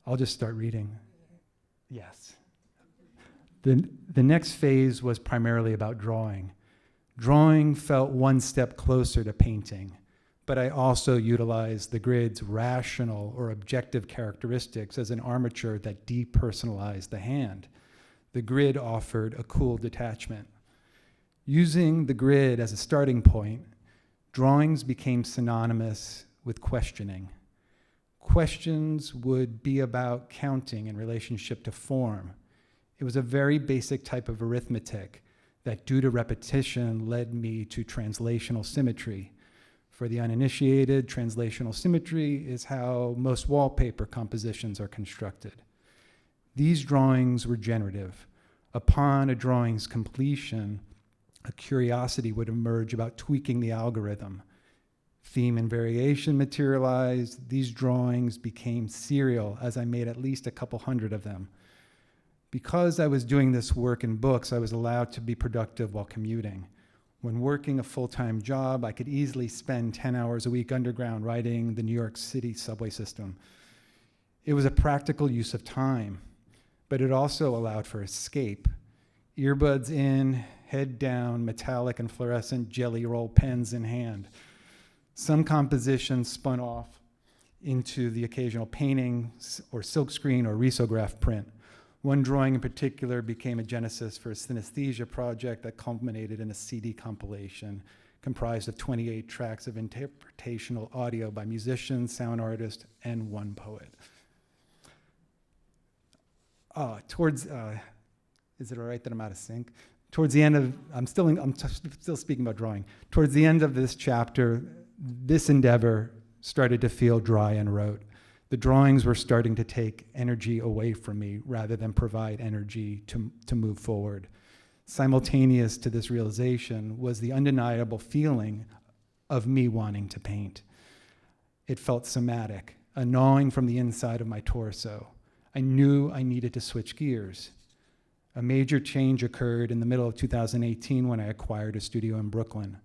I'll just start reading. Yes. The next phase was primarily about drawing. Drawing felt one step closer to painting, but I also utilized the grid's rational or objective characteristics as an armature that depersonalized the hand. The grid offered a cool detachment. Using the grid as a starting point, drawings became synonymous with questioning. Questions would be about counting in relationship to form. It was a very basic type of arithmetic that, due to repetition, led me to translational symmetry. For the uninitiated, translational symmetry is how most wallpaper compositions are constructed. These drawings were generative. Upon a drawing's completion, a curiosity would emerge about tweaking the algorithm. Theme and variation materialized. These drawings became serial as I made at least a couple hundred of them. Because I was doing this work in books, I was allowed to be productive while commuting. When working a full-time job, I could easily spend 10 hours a week underground writing the New York City subway system. It was a practical use of time, but it also allowed for escape. Earbuds in, head down, metallic and fluorescent jelly roll pens in hand. Some compositions spun off into the occasional painting or silkscreen or risograph print. One drawing in particular became a genesis for a synesthesia project that culminated in a CD compilation comprised of 28 tracks of interpretational audio by musicians, sound artists, and one poet. Is it all right that I'm out of sync? Towards the end of, I'm still speaking about drawing. Towards the end of this chapter, this endeavor started to feel dry and rote. The drawings were starting to take energy away from me rather than provide energy to move forward. Simultaneous to this realization was the undeniable feeling of me wanting to paint. It felt somatic, a gnawing from the inside of my torso. I knew I needed to switch gears. A major change occurred in the middle of 2018 when I acquired a studio in Brooklyn.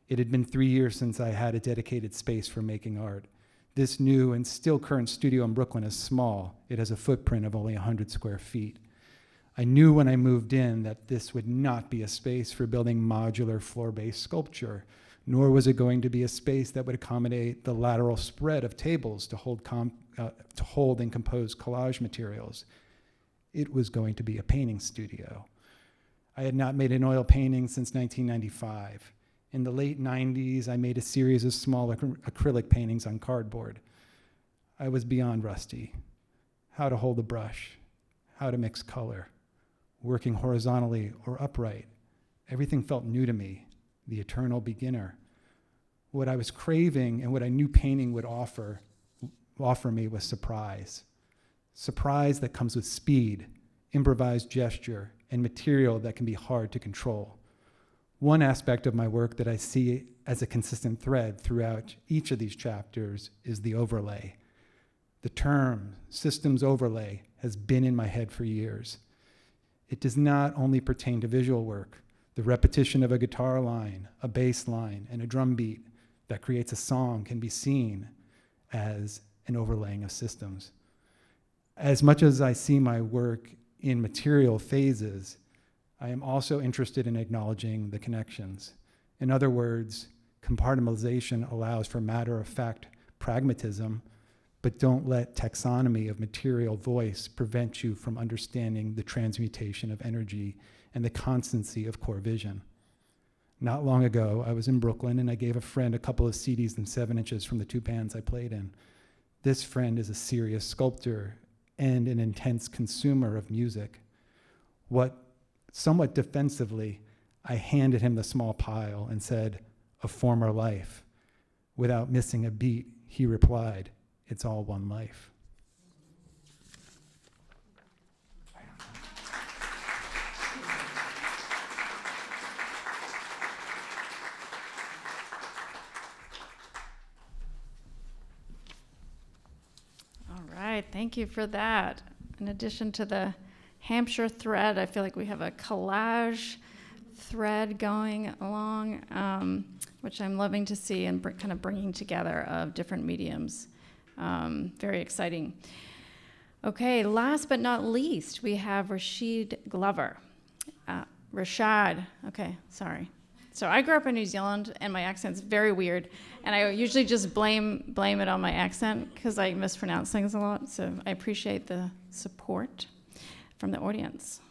It had been 3 years since I had a dedicated space for making art. This new and still current studio in Brooklyn is small. It has a footprint of only 100 square feet. I knew when I moved in that this would not be a space for building modular floor-based sculpture, nor was it going to be a space that would accommodate the lateral spread of tables to hold and compose collage materials. It was going to be a painting studio. I had not made an oil painting since 1995. In the late 90s, I made a series of small acrylic paintings on cardboard. I was beyond rusty. How to hold a brush, how to mix color, working horizontally or upright. Everything felt new to me, the eternal beginner. What I was craving and what I knew painting would offer me was surprise. Surprise that comes with speed, improvised gesture, and material that can be hard to control. One aspect of my work that I see as a consistent thread throughout each of these chapters is the overlay. The term systems overlay has been in my head for years. It does not only pertain to visual work. The repetition of a guitar line, a bass line, and a drum beat that creates a song can be seen as an overlaying of systems. As much as I see my work in material phases, I am also interested in acknowledging the connections. In other words, compartmentalization allows for matter-of-fact pragmatism, but don't let taxonomy of material voice prevent you from understanding the transmutation of energy and the constancy of core vision. Not long ago, I was in Brooklyn and I gave a friend a couple of CDs and 7 inches from the 2 bands I played in. This friend is a serious sculptor and an intense consumer of music. Somewhat defensively, I handed him the small pile and said, "A former life." Without missing a beat, he replied, "It's all one life."
All right, thank you for that. In addition to the Hampshire thread, I feel like we have a collage thread going along, which I'm loving to see and kind of bringing together of different mediums. Very exciting. Okay, last but not least, we have Raishad Glover. Raishad, okay, sorry. So I grew up in New Zealand, and my accent's very weird, and I usually just blame it on my accent because I mispronounce things a lot, so I appreciate the support from the audience.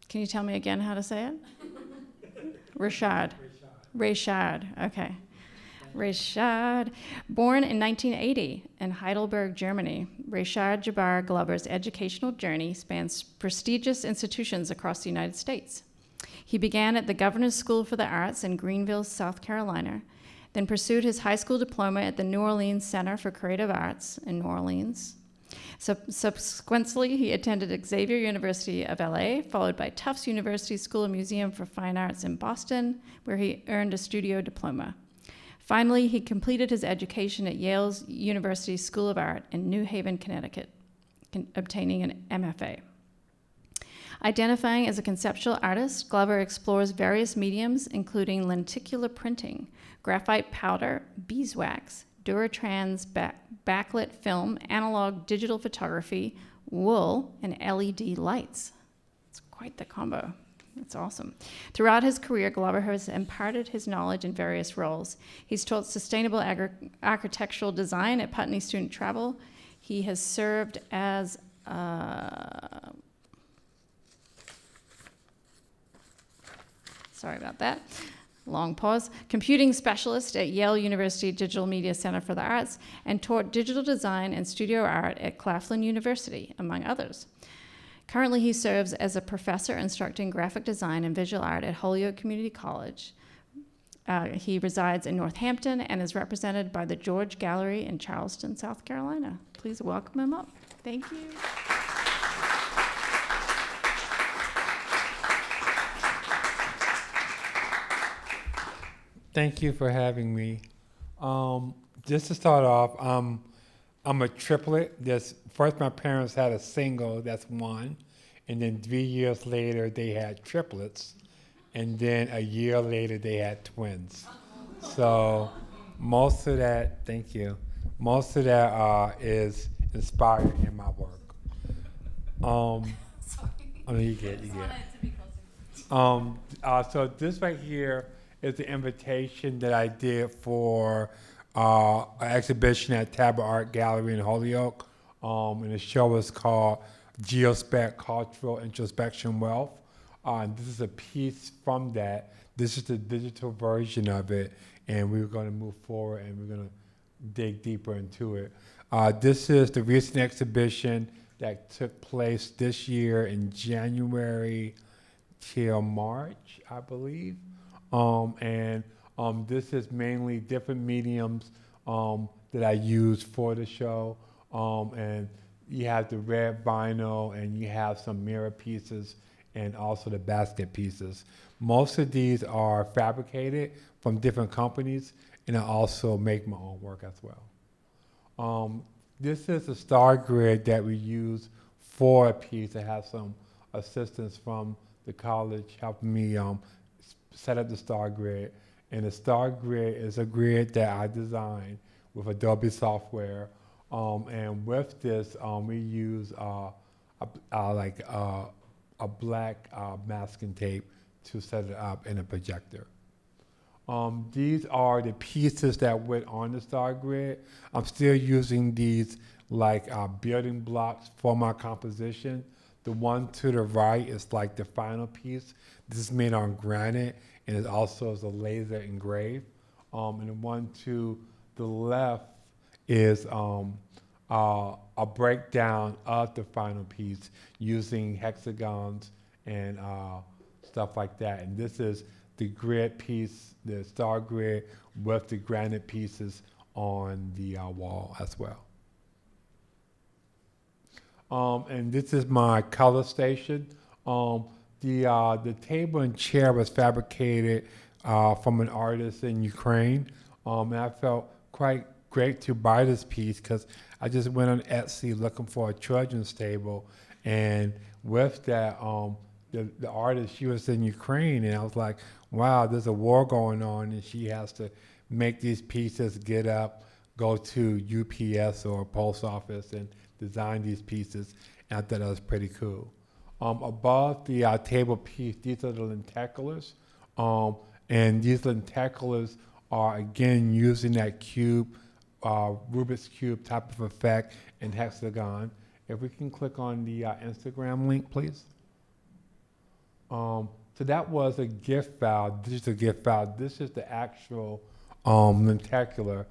Can you tell me again how to say it? Raishad. Okay. Raishad. Born in 1980 in Heidelberg, Germany, Raishad Jabbar Glover's educational journey spans prestigious institutions across the United States. He began at the Governor's School for the Arts in Greenville, South Carolina, then pursued his high school diploma at the New Orleans Center for Creative Arts in New Orleans. Subsequently, he attended Xavier University of LA, followed by Tufts University School and Museum for Fine Arts in Boston, where he earned a studio diploma. Finally, he completed his education at Yale's University School of Art in New Haven, Connecticut, obtaining an MFA. Identifying as a conceptual artist, Glover explores various mediums, including lenticular printing, graphite powder, beeswax, Duratrans backlit film, analog digital photography, wool, and LED lights. It's quite the combo. That's awesome. Throughout his career, Glover has imparted his knowledge in various roles. He's taught sustainable architectural design at Putney Student Travel. He has served as sorry about that, long pause, computing specialist at Yale University Digital Media Center for the Arts, and taught digital design and studio art at Claflin University, among others. Currently, he serves as a professor instructing graphic design and visual art at Holyoke Community College. He resides in Northampton and is represented by the George Gallery in Charleston, South Carolina. Please welcome him up. Thank you.
Thank you for having me. Just to start off, I'm a triplet. First, my parents had a single, that's one, and then 3 years later, they had triplets, and then a year later, they had twins. So most of that, thank you, most of that is inspired in my work. You get. So this right here is the invitation that I did for an exhibition at Tabor Art Gallery in Holyoke. And the show is called Geospec Cultural Introspection Wealth. And this is a piece from that. This is the digital version of it. And we're going to move forward and we're going to dig deeper into it. This is the recent exhibition that took place this year in January till March, I believe. This is mainly different mediums that I use for the show. And you have the red vinyl and you have some mirror pieces and also the basket pieces. Most of these are fabricated from different companies, and I also make my own work as well. This is a star grid that we use for a piece. I have some assistance from the college helping me set up the star grid. And the star grid is a grid that I designed with Adobe software. And with this, we use a black masking tape to set it up in a projector. These are the pieces that went on the star grid. I'm still using these like building blocks for my composition. The one to the right is like the final piece. This is made on granite, and it also is a laser engraved. And the one to the left is a breakdown of the final piece using hexagons and stuff like that. And this is the grid piece, the star grid, with the granite pieces on the wall as well. And this is my color station. The table and chair was fabricated from an artist in Ukraine. And I felt quite great to buy this piece because I just went on Etsy looking for a children's table. And with that, the artist, she was in Ukraine, and I was like, wow, there's a war going on, and she has to make these pieces, get up, go to UPS or post office and design these pieces. And I thought that was pretty cool. Above the table piece, these are the lenticulars. And these lenticulars are, again, using that cube, Rubik's Cube type of effect in hexagon. If we can click on the Instagram link, please. So that was a gift file, digital gift file. This is the actual lenticular.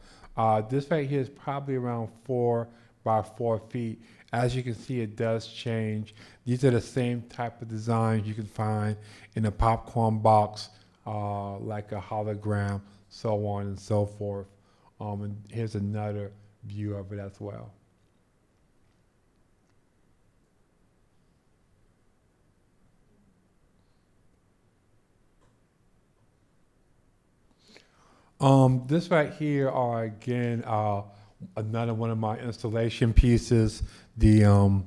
This right here is probably around 4 by 4 feet. As you can see, it does change. These are the same type of designs you can find in a popcorn box, like a hologram, so on and so forth. And here's another view of it as well. This right here are, again, another one of my installation pieces. The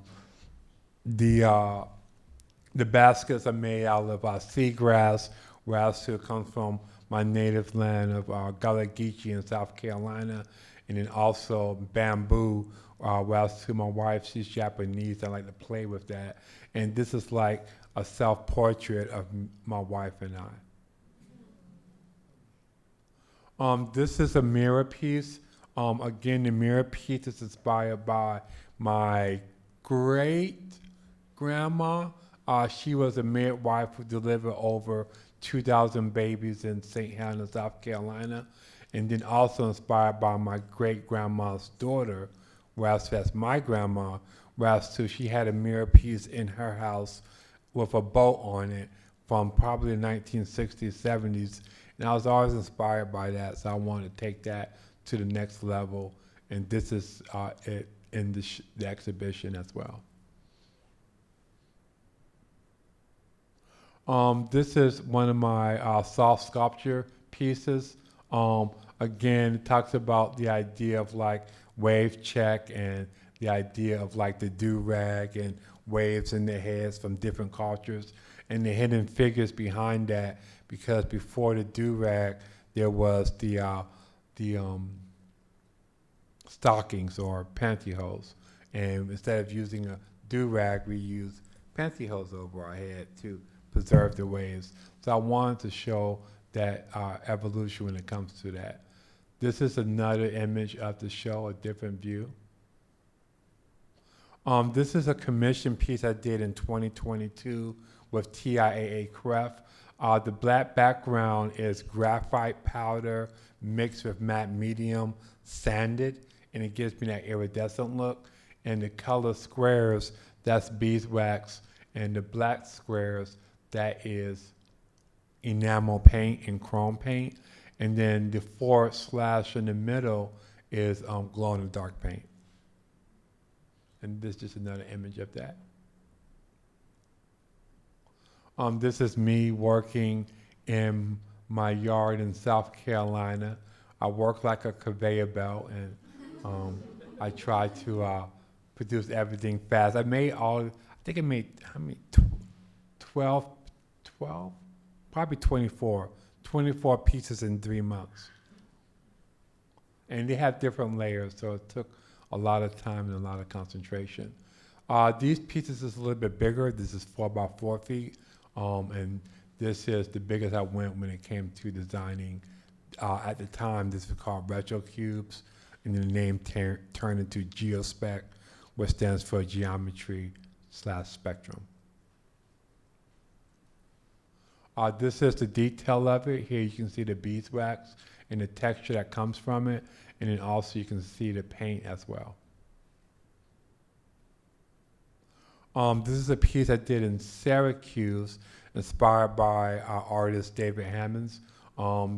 baskets are made out of seagrass. Rasu comes from my native land of Gullah Geechee in South Carolina. and then also bamboo. Whereas to my wife, she's Japanese. I like to play with that. And this is like a self-portrait of my wife and I. This is a mirror piece. Again, the mirror piece is inspired by my great-grandma. She was a midwife who delivered over 2,000 babies in St. Helena, South Carolina, and then also inspired by my great-grandma's daughter, whereas that's my grandma, whereas too, she had a mirror piece in her house with a boat on it from probably the 1960s, 70s, and I was always inspired by that, so I wanted to take that to the next level, and this is it in the exhibition as well. This is one of my soft sculpture pieces. Again, it talks about the idea of like wave check and the idea of like the do-rag and waves in their heads from different cultures and the hidden figures behind that, because before the do-rag, there was the stockings or pantyhose. And instead of using a do-rag, we use pantyhose over our head to preserve the waves. So I wanted to show that evolution when it comes to that. This is another image of the show, a different view. This is a commission piece I did in 2022 with TIAA Cref. The black background is graphite powder mixed with matte medium, sanded, and it gives me that iridescent look. And the color squares, that's beeswax, and the black squares, that is enamel paint and chrome paint. And then the forward slash in the middle is glow-in-the-dark paint. And this is just another image of that. This is me working in my yard in South Carolina. I work like a conveyor belt, and I try to produce everything fast. I made how many, 12, probably 24 pieces in 3 months. And they have different layers, so it took a lot of time and a lot of concentration. These pieces is a little bit bigger. This is 4 by 4 feet. And this is the biggest I went when it came to designing. At the time, this was called retro cubes, and the name turned into geospec, which stands for geometry/spectrum. This is the detail of it. Here you can see the beeswax and the texture that comes from it, and then also you can see the paint as well. This is a piece I did in Syracuse, inspired by our artist David Hammonds.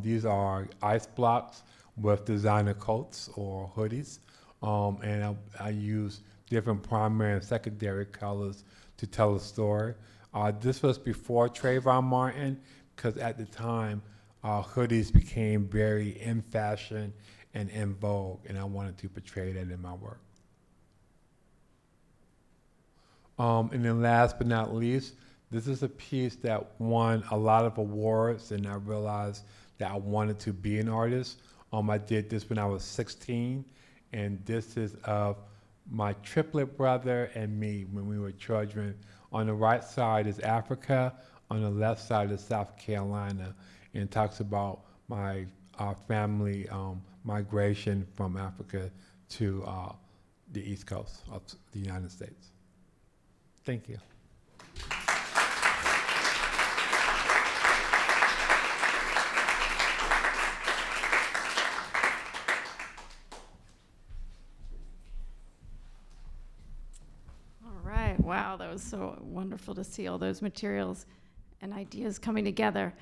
These are ice blocks with designer coats or hoodies, and I use different primary and secondary colors to tell a story. This was before Trayvon Martin, because at the time, hoodies became very in fashion and in vogue, and I wanted to portray that in my work. And then last but not least, this is a piece that won a lot of awards, and I realized that I wanted to be an artist. I did this when I was 16, and this is of my triplet brother and me when we were children. On the right side is Africa, on the left side is South Carolina, and it talks about my family migration from Africa to the East Coast of the United States. Thank you.
Wow, that was so wonderful to see all those materials and ideas coming together.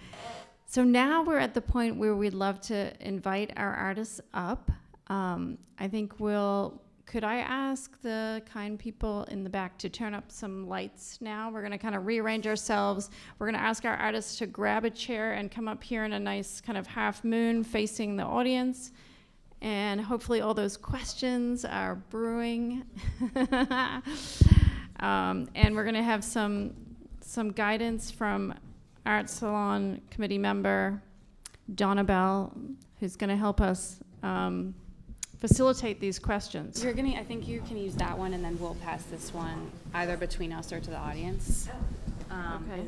So now we're at the point where we'd love to invite our artists up. I think could I ask the kind people in the back to turn up some lights now? We're gonna kind of rearrange ourselves. We're gonna ask our artists to grab a chair and come up here in a nice kind of half moon facing the audience. And hopefully all those questions are brewing. And we're going to have some guidance from ArtSalon committee member Donna Bell, who's going to help us facilitate these questions.
I think you can use that one, and then we'll pass this one either between us or to the audience.
Okay.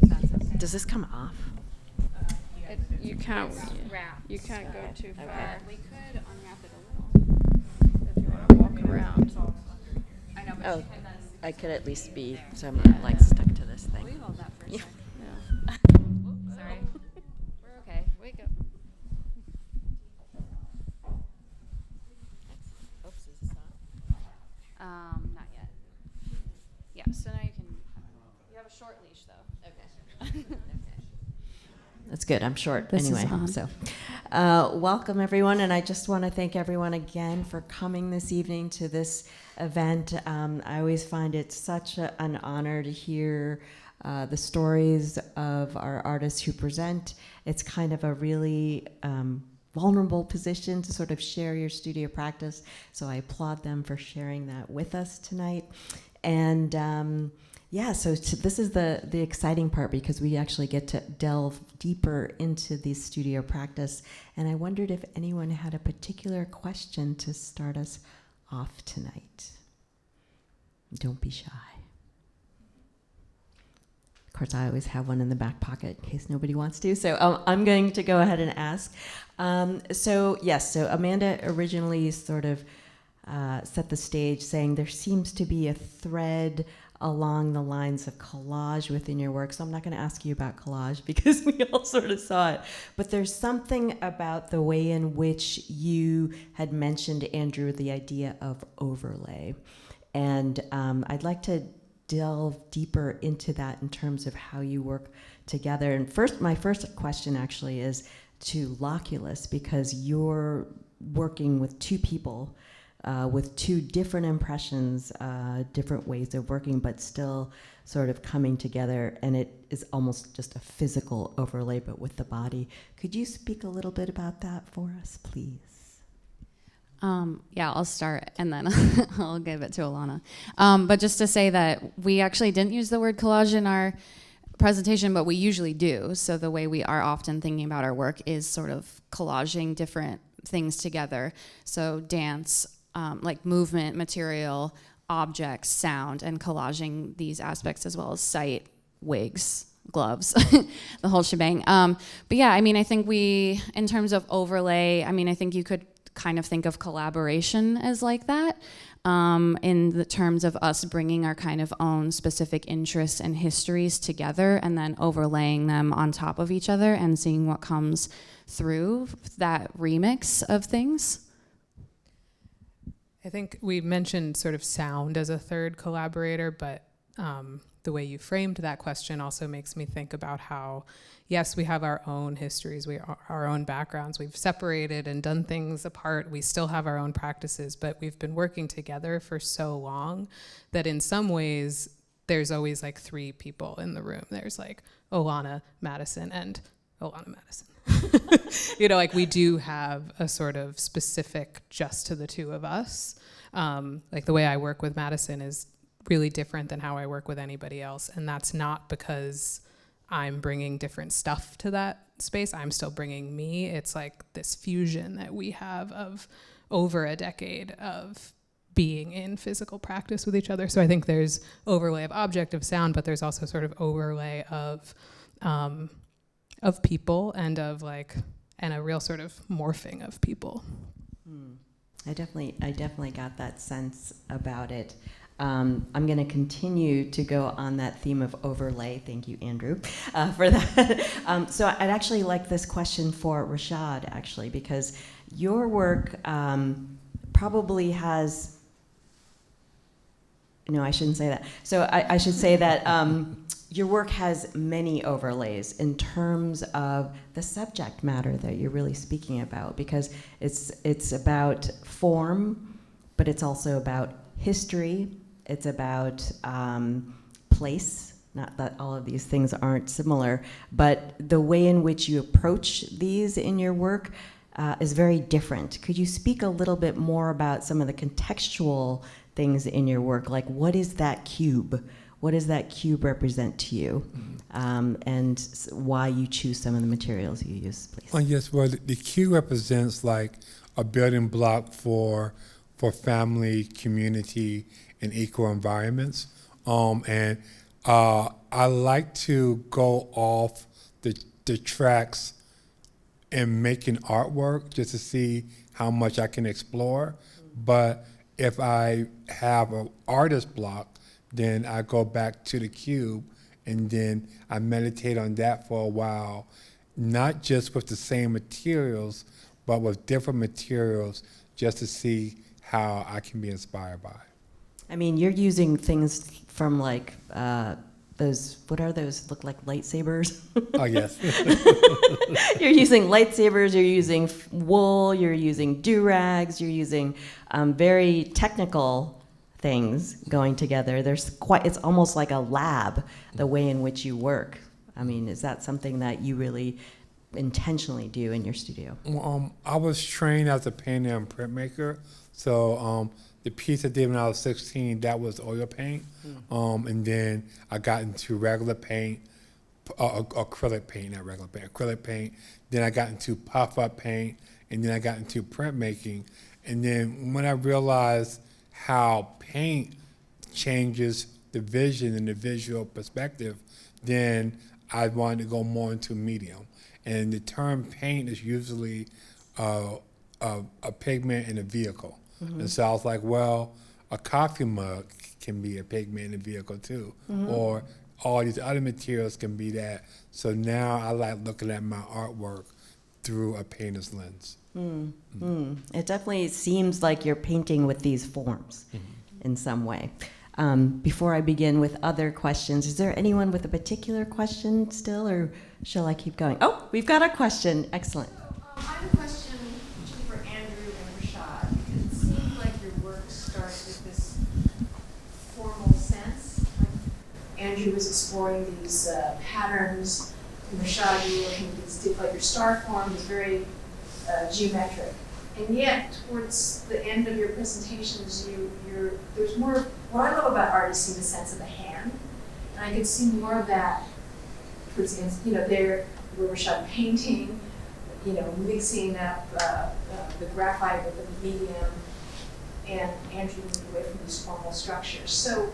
If that's okay.
Does this come off?
You can't
wrapped,
go too far.
We could unwrap it a little.
If you want to walk around.
I know, but
Oh,
you can then
I could at least be, so I'm not like stuck to this thing.
leave all that for a
Yeah.
second.
Yeah.
Sorry. We're okay.
Wake up.
Oops, is this on?
Not yet. Yeah, so now you have a short leash though. Okay.
That's good. I'm short
This is
anyway.
on.
So, welcome everyone, and I just want to thank everyone again for coming this evening to this event. I always find it such an honor to hear the stories of our artists who present. It's kind of a really vulnerable position to sort of share your studio practice, so I applaud them for sharing that with us tonight. And yeah, so this is the exciting part, because we actually get to delve deeper into the studio practice. And I wondered if anyone had a particular question to start us off tonight. Don't be shy. Of course, I always have one in the back pocket in case nobody wants to. So I'm going to go ahead and ask. So Amanda originally sort of set the stage saying there seems to be a thread along the lines of collage within your work. So I'm not going to ask you about collage because we all sort of saw it. But there's something about the way in which you had mentioned, Andrew, the idea of overlay. And I'd like to delve deeper into that in terms of how you work together. And my first question actually is to LOCULUS, because you're working with two people with two different impressions, different ways of working, but still sort of coming together. And it is almost just a physical overlay, but with the body. Could you speak a little bit about that for us, please?
Yeah, I'll start and then I'll give it to Olana. But just to say that we actually didn't use the word collage in our presentation, but we usually do. So the way we are often thinking about our work is sort of collaging different things together. So dance, like movement, material, objects, sound, and collaging these aspects as well as sight, wigs, gloves, the whole shebang. But yeah, I mean, I think in terms of overlay, I mean, I think you could kind of think of collaboration as like that, in the terms of us bringing our kind of own specific interests and histories together and then overlaying them on top of each other and seeing what comes through that remix of things.
I think we mentioned sort of sound as a third collaborator, but the way you framed that question also makes me think about how, yes, we have our own histories, our own backgrounds. We've separated and done things apart. We still have our own practices, but we've been working together for so long that in some ways there's always like three people in the room. There's like Olana, Madison, and Olana, Madison. You know, like we do have a sort of specific just to the two of us. Like the way I work with Madison is really different than how I work with anybody else. And that's not because I'm bringing different stuff to that space. I'm still bringing me. It's like this fusion that we have of over a decade of being in physical practice with each other. So I think there's overlay of object, of sound, but there's also sort of overlay of people and of and a real sort of morphing of people.
I definitely got that sense about it. I'm going to continue to go on that theme of overlay. Thank you, Andrew, for that. So I'd actually like this question for Raishad, actually, because your work probably has, no, I shouldn't say that. So I should say that your work has many overlays in terms of the subject matter that you're really speaking about, because it's about form, but it's also about history. It's about place. Not that all of these things aren't similar, but the way in which you approach these in your work is very different. Could you speak a little bit more about some of the contextual things in your work? Like, what is that cube? what does that cube represent to you, and why you choose some of the materials you use, please?
Oh, yes, well, the cube represents like a building block for family, community, and equal environments. And I like to go off the tracks and making artwork just to see how much I can explore. But if I have an artist block, then I go back to the cube and then I meditate on that for a while, not just with the same materials, but with different materials just to see how I can be inspired by.
I mean, you're using things from like those, what are those, look like lightsabers?
Oh, yes.
You're using lightsabers, you're using wool, you're using do-rags, you're using very technical things going together. It's almost like a lab, the way in which you work. I mean, is that something that you really intentionally do in your studio?
I was trained as a painter and printmaker, so the piece I did when I was 16, that was oil paint, and then I got into regular paint, acrylic paint, not regular paint, acrylic paint. Then I got into puff-up paint, and then I got into printmaking. And then when I realized how paint changes the vision and the visual perspective, then I wanted to go more into medium. And the term paint is usually a pigment in a vehicle. And so I was like, well, a coffee mug can be a pigment in a vehicle too, or all these other materials can be that. So now I like looking at my artwork through a painter's lens.
It definitely seems like you're painting with these forms in some way. Before I begin with other questions, is there anyone with a particular question still, or shall I keep going? Oh, we've got a question. Excellent.
I have a question for Andrew and Raishad, because it seems like your work starts with this formal sense. Like Andrew was exploring these patterns, and Raishad, you were looking at these, like your star form is very geometric. And yet, towards the end of your presentations, there's more. What I love about art is seeing the sense of the hand, and I could see more of that towards the end. There where Raishad painting, mixing up the graphite with the medium, and Andrew moved away from these formal structures. So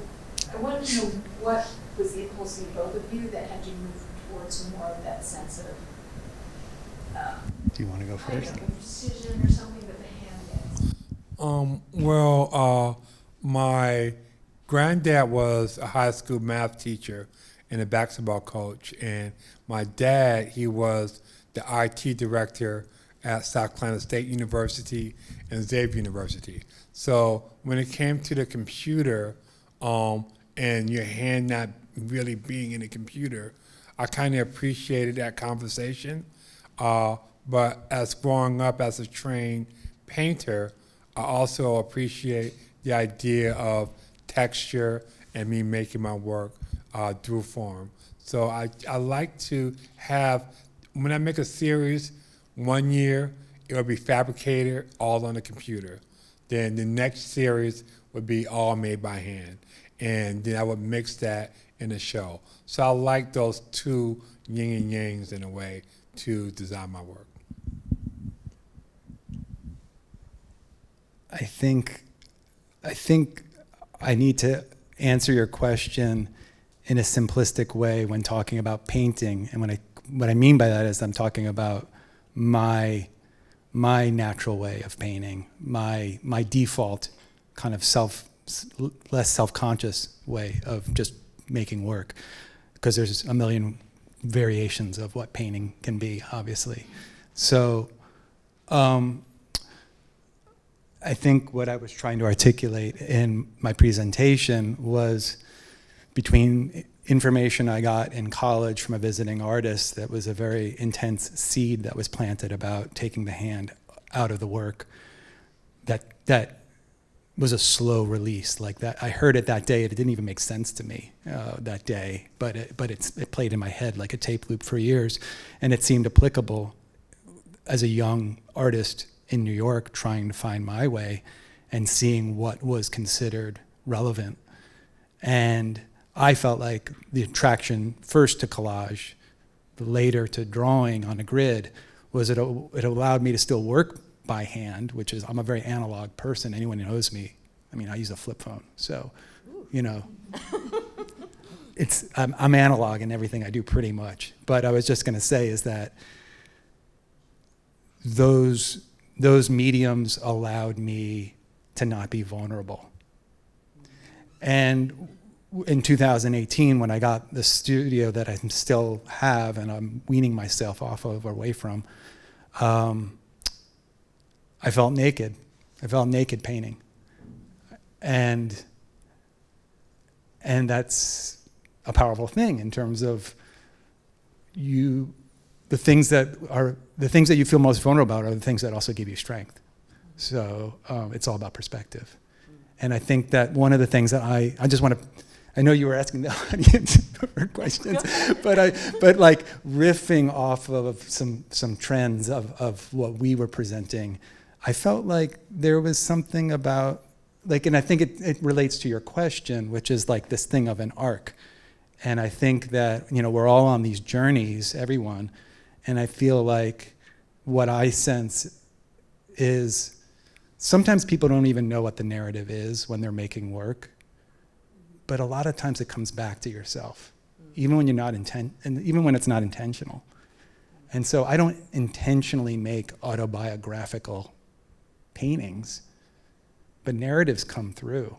I wanted to know what was the impulse in both of you that had you move towards more of that sense of.
Do you want to go first?
Like a precision or something that the hand gets.
My granddad was a high school math teacher and a basketball coach, and my dad, he was the IT director at South Carolina State University and Xavier University. So when it came to the computer, and your hand not really being in the computer, I kind of appreciated that conversation. But as growing up as a trained painter, I also appreciate the idea of texture and me making my work through form. So I like to have, when I make a series, 1 year, it'll be fabricated all on the computer. Then the next series would be all made by hand. And then I would mix that in a show. So I like those two yin and yangs in a way to design my work.
I think I need to answer your question in a simplistic way when talking about painting. And what I mean by that is I'm talking about my natural way of painting, my default kind of less self-conscious way of just making work, because there's a million variations of what painting can be, obviously. So I think what I was trying to articulate in my presentation was between information I got in college from a visiting artist that was a very intense seed that was planted about taking the hand out of the work, that was a slow release. Like that, I heard it that day. It didn't even make sense to me that day, but it played in my head like a tape loop for years, and it seemed applicable as a young artist in New York trying to find my way and seeing what was considered relevant. And I felt like the attraction first to collage, later to drawing on a grid, was it allowed me to still work by hand, which is, I'm a very analog person. Anyone who knows me, I mean, I use a flip phone. So, you know, I'm analog in everything I do pretty much. But I was just going to say is that those mediums allowed me to not be vulnerable. And in 2018, when I got the studio that I still have and I'm weaning myself off of or away from, I felt naked. I felt naked painting. And that's a powerful thing in terms of the things that you feel most vulnerable about are the things that also give you strength. So it's all about perspective. And I think that one of the things that I just want to, I know you were asking the audience for questions, but like riffing off of some trends of what we were presenting, I felt like there was something about, like, and I think it relates to your question, which is like this thing of an arc. And I think that, you know, we're all on these journeys, everyone, and I feel like what I sense is sometimes people don't even know what the narrative is when they're making work, but a lot of times it comes back to yourself, even when you're not even when it's not intentional. And so I don't intentionally make autobiographical paintings, but narratives come through.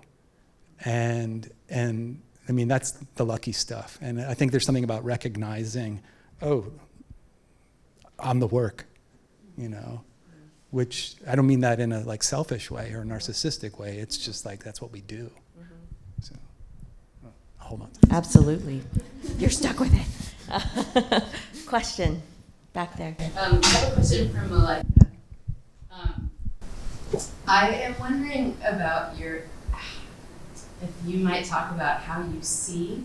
And I mean, that's the lucky stuff. And I think there's something about recognizing, oh, I'm the work, you know, which I don't mean that in a like selfish way or narcissistic way. It's just like, that's what we do. So, hold on.
Absolutely. You're stuck with it. Question back there.
I have a question for Malaika. I am wondering about if you might talk about how you see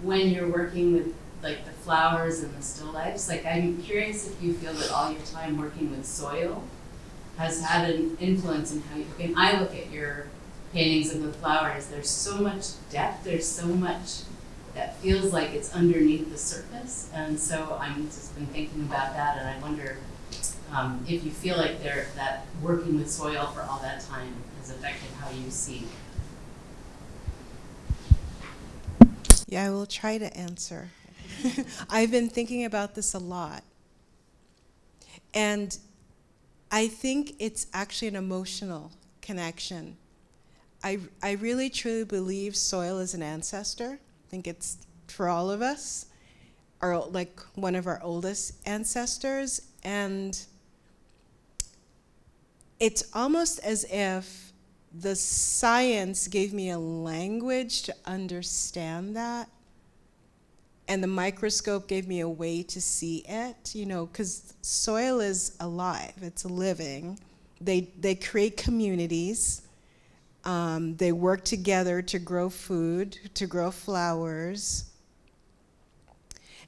when you're working with like the flowers and the still lifes. Like, I'm curious if you feel that all your time working with soil has had an influence in how you, when I look at your paintings of the flowers, there's so much depth, there's so much that feels like it's underneath the surface. And so I'm just been thinking about that, and I wonder if you feel like that working with soil for all that time has affected how you see.
Yeah, I will try to answer. I've been thinking about this a lot. And I think it's actually an emotional connection. I really truly believe soil is an ancestor. I think it's for all of us, or like one of our oldest ancestors. And it's almost as if the science gave me a language to understand that, and the microscope gave me a way to see it, you know, because soil is alive, it's living. They create communities. They work together to grow food, to grow flowers.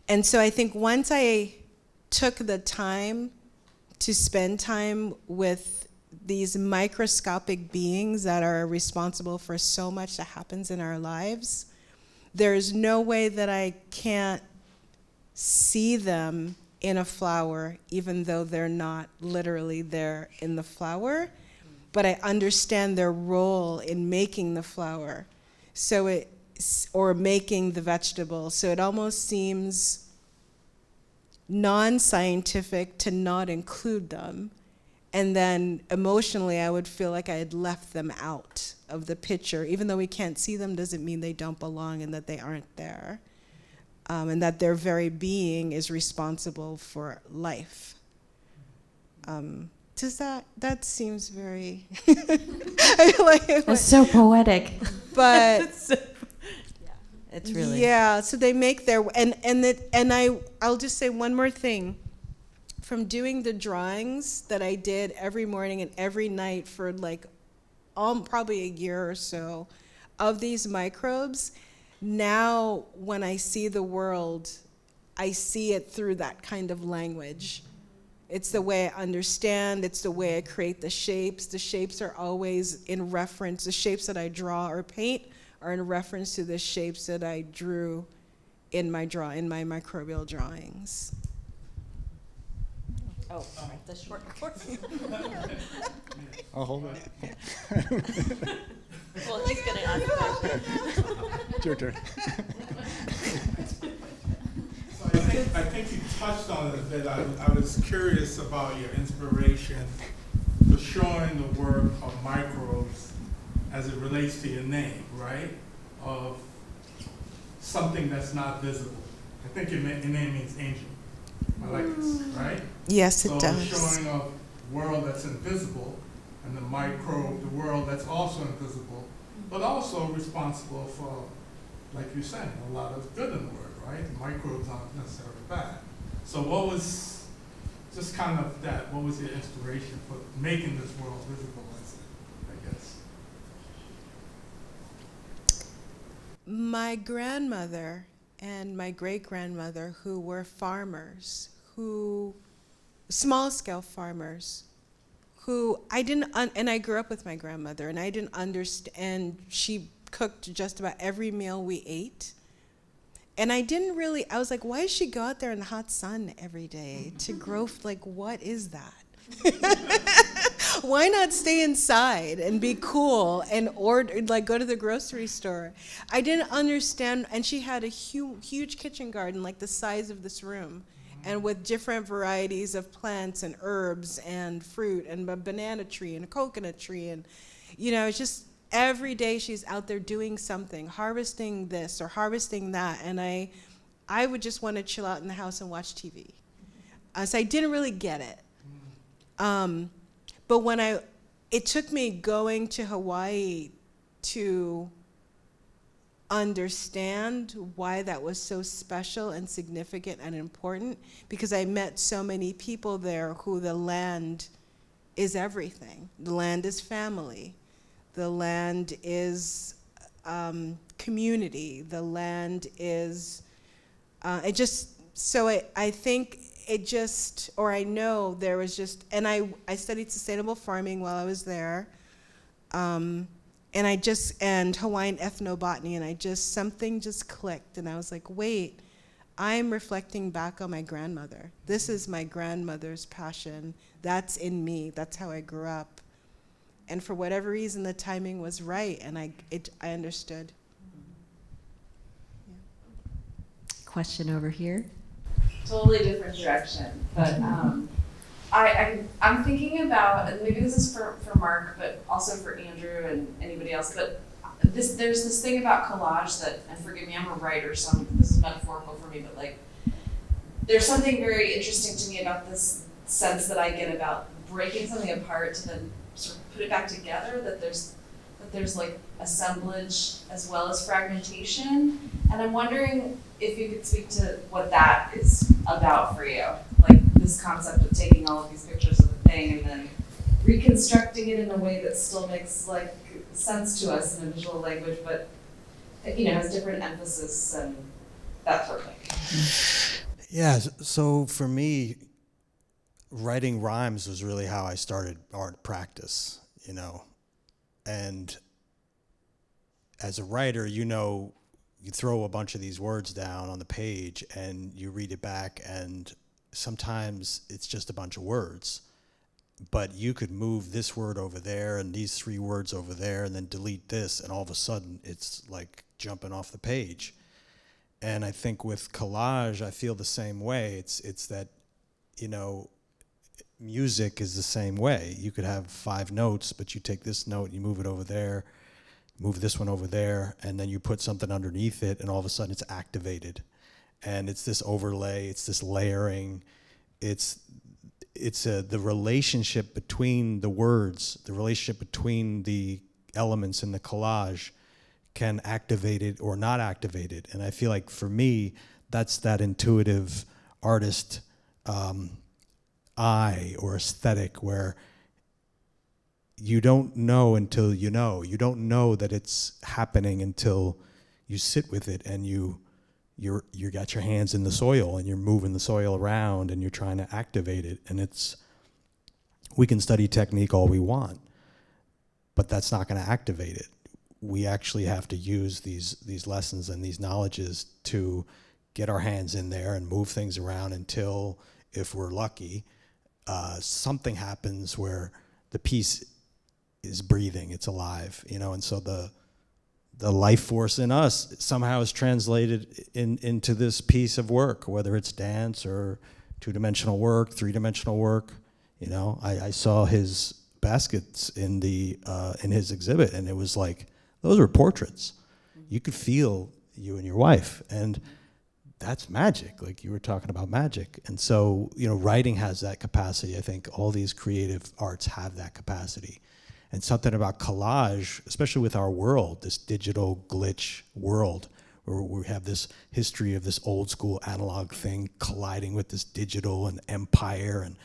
And so I think once I took the time to spend time with these microscopic beings that are responsible for so much that happens in our lives, there's no way that I can't see them in a flower, even though they're not literally there in the flower, but I understand their role in making the flower, or making the vegetable. So it almost seems non-scientific to not include them. And then emotionally, I would feel like I had left them out of the picture. Even though we can't see them doesn't mean they don't belong and that they aren't there. And that their very being is responsible for life. Does that seems very, I feel like
It's so poetic.
But
it's really.
Yeah, so they make their, I'll just say one more thing. From doing the drawings that I did every morning and every night for like probably a year or so of these microbes, now when I see the world, I see it through that kind of language. It's the way I understand, it's the way I create the shapes. The shapes are always in reference, the shapes that I draw or paint are in reference to the shapes that I drew in my microbial drawings.
Oh, sorry, the short course.
I'll hold it.
Well, he's gonna ask a question.
It's your turn.
So I think you touched on it a bit. I was curious about your inspiration for showing the work of microbes as it relates to your name, right? Of something that's not visible. I think your name means angel. I like this, right?
Yes, it
so
does.
Showing a world that's invisible, and the microbe, the world that's also invisible, but also responsible for, like you're saying, a lot of good in the world, right? The microbes aren't necessarily bad. So what was, just kind of that, what was your inspiration for making this world visible, I guess?
My grandmother and my great-grandmother, who were farmers, small-scale farmers, who I didn't, and I grew up with my grandmother, and I didn't understand, she cooked just about every meal we ate. And I didn't really, I was like, why does she go out there in the hot sun every day to grow, like, what is that? Why not stay inside and be cool and order, like go to the grocery store? I didn't understand, and she had a huge kitchen garden, like the size of this room, and with different varieties of plants and herbs and fruit and a banana tree and a coconut tree, and it's just every day she's out there doing something, harvesting this or harvesting that, and I would just want to chill out in the house and watch TV. So I didn't really get it. But it took me going to Hawaii to understand why that was so special and significant and important, because I met so many people there who the land is everything. The land is family. The land is community. The land is, I think it just, or I know there was just, and I studied sustainable farming while I was there, and Hawaiian ethnobotany, and something just clicked, and I was like, wait, I'm reflecting back on my grandmother. This is my grandmother's passion. That's in me. That's how I grew up. And for whatever reason, the timing was right, and I understood.
Yeah. Question over here.
Totally different direction, but I'm thinking about, and maybe this is for Mark, but also for Andrew and anybody else, but there's this thing about collage that, and forgive me, I'm a writer, so this is metaphorical for me, but like, there's something very interesting to me about this sense that I get about breaking something apart to then sort of put it back together, that there's like assemblage as well as fragmentation, and I'm wondering if you could speak to what that is about for you, like this concept of taking all of these pictures of the thing and then reconstructing it in a way that still makes like sense to us in a visual language, but has different emphasis and that sort of thing.
Yeah, so for me, writing rhymes was really how I started art practice, and as a writer, you throw a bunch of these words down on the page and you read it back, and sometimes it's just a bunch of words, but you could move this word over there and these 3 words over there and then delete this, and all of a sudden it's like jumping off the page. And I think with collage, I feel the same way. It's that, music is the same way. You could have 5 notes, but you take this note, you move it over there, move this one over there, and then you put something underneath it, and all of a sudden it's activated. And it's this overlay, it's this layering, it's the relationship between the words, the relationship between the elements in the collage can activate it or not activate it. And I feel like for me, that's that intuitive artist eye or aesthetic where you don't know until you know. You don't know that it's happening until you sit with it and you got your hands in the soil and you're moving the soil around and you're trying to activate it. And we can study technique all we want, but that's not going to activate it. we actually have to use these lessons and these knowledges to get our hands in there and move things around until, if we're lucky, something happens where the piece is breathing, it's alive, and so the life force in us somehow is translated into this piece of work, whether it's dance or two-dimensional work, three-dimensional work. I saw his baskets in his exhibit, and it was like, those were portraits. You could feel you and your wife, and that's magic. Like you were talking about magic. And so, writing has that capacity. I think all these creative arts have that capacity. And something about collage, especially with our world, this digital glitch world, where we have this history of this old school analog thing colliding with this digital and empire and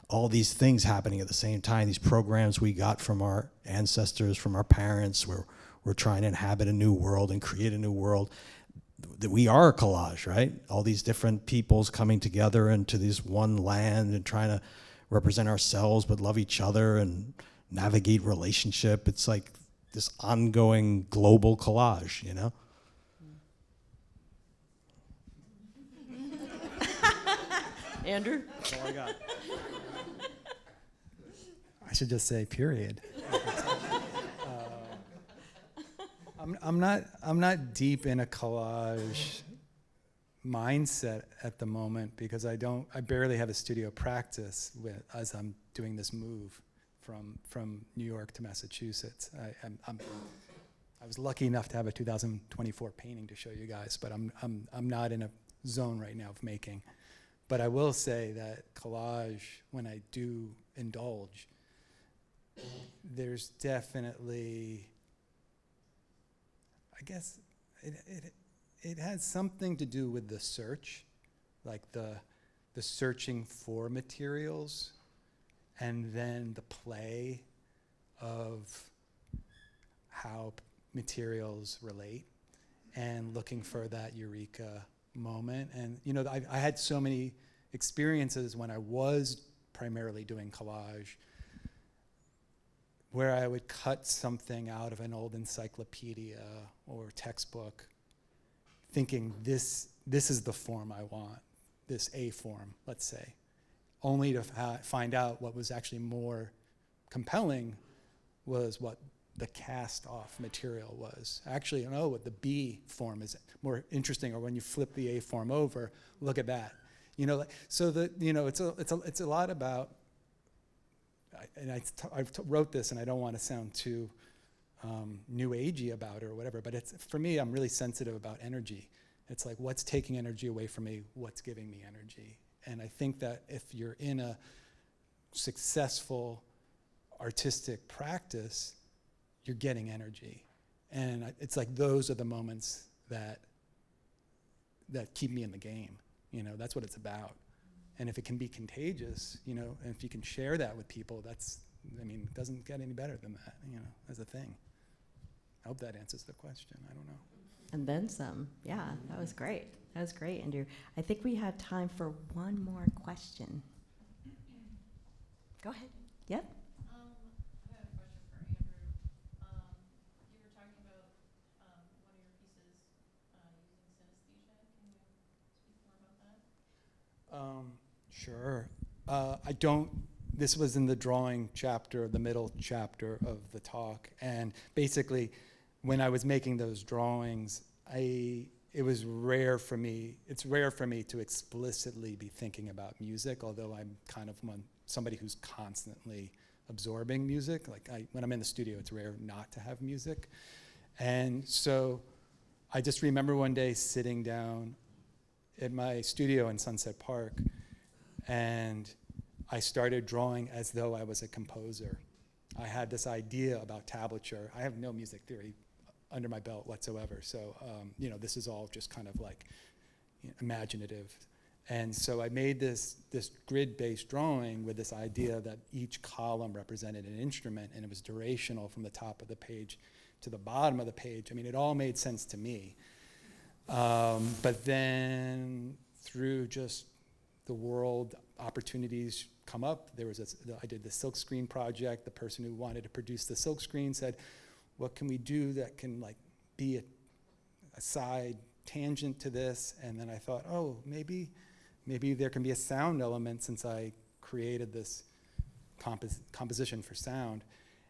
all these things happening at the same time, these programs we got from our ancestors, from our parents, where we're trying to inhabit a new world and create a new world. That we are a collage, right? All these different peoples coming together into this one land and trying to represent ourselves but love each other and navigate relationship. It's like this ongoing global collage,
Andrew?
That's all I got.
I should just say period. I'm not deep in a collage mindset at the moment because I barely have a studio practice as I'm doing this move from New York to Massachusetts. I was lucky enough to have a 2024 painting to show you guys, but I'm not in a zone right now of making. But I will say that collage, when I do indulge, there's definitely, I guess it has something to do with the search, like the searching for materials, and then the play of how materials relate, and looking for that eureka moment. And I had so many experiences when I was primarily doing collage where I would cut something out of an old encyclopedia or textbook thinking this is the form I want, this A form, let's say, only to find out what was actually more compelling was what the cast off material was. Actually, what the B form is more interesting, or when you flip the A form over, look at that. So it's a lot about, and I wrote this, and I don't want to sound too new agey about it or whatever, but for me, I'm really sensitive about energy. It's like, what's taking energy away from me? What's giving me energy? And I think that if you're in a successful artistic practice, you're getting energy. And it's like those are the moments that keep me in the game. That's what it's about. And if it can be contagious, and if you can share that with people, it doesn't get any better than that, as a thing. I hope that answers the question. I don't know.
And then some. Yeah, that was great. That was great, Andrew. I think we have time for one more question. Go ahead. Yep.
I have a question for Andrew. You were talking about one of your pieces using synesthesia. Can you speak more about that?
Sure. This was in the drawing chapter, the middle chapter of the talk. And basically, when I was making those drawings, it's rare for me to explicitly be thinking about music, although I'm kind of somebody who's constantly absorbing music. When I'm in the studio, it's rare not to have music. And so I just remember one day sitting down at my studio in Sunset Park, and I started drawing as though I was a composer. I had this idea about tablature. I have no music theory under my belt whatsoever, so this is all just kind of like imaginative. And so I made this grid-based drawing with this idea that each column represented an instrument, and it was durational from the top of the page to the bottom of the page. It all made sense to me. But then through just the world, opportunities come up. I did the silkscreen project. The person who wanted to produce the silkscreen said, what can we do that can like be a side tangent to this? And then I thought, oh, maybe there can be a sound element since I created this composition for sound.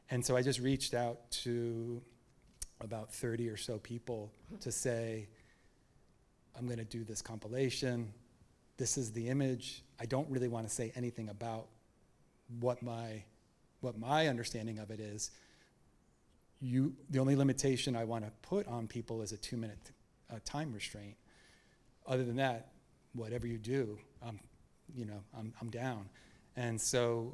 And so I just reached out to about 30 or so people to say, I'm going to do this compilation. This is the image. I don't really want to say anything about what my understanding of it is. The only limitation I want to put on people is a 2-minute time restraint. Other than that, whatever you do, I'm down. And so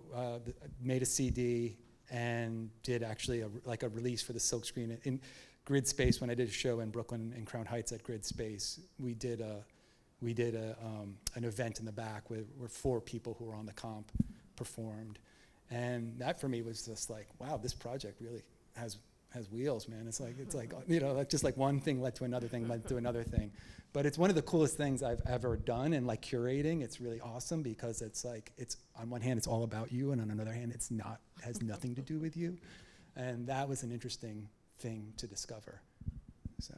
made a CD and did actually a release for the Silkscreen in Grid Space. When I did a show in Brooklyn in Crown Heights at Grid Space, we did an event in the back where 4 people who were on the comp performed, and that for me was just like, wow, this project really has wheels, man. It's like just like one thing led to another thing, led to another thing. But it's one of the coolest things I've ever done, and like curating, it's really awesome because it's like, it's on one hand it's all about you, and on another hand has nothing to do with you. And that was an interesting thing to discover. So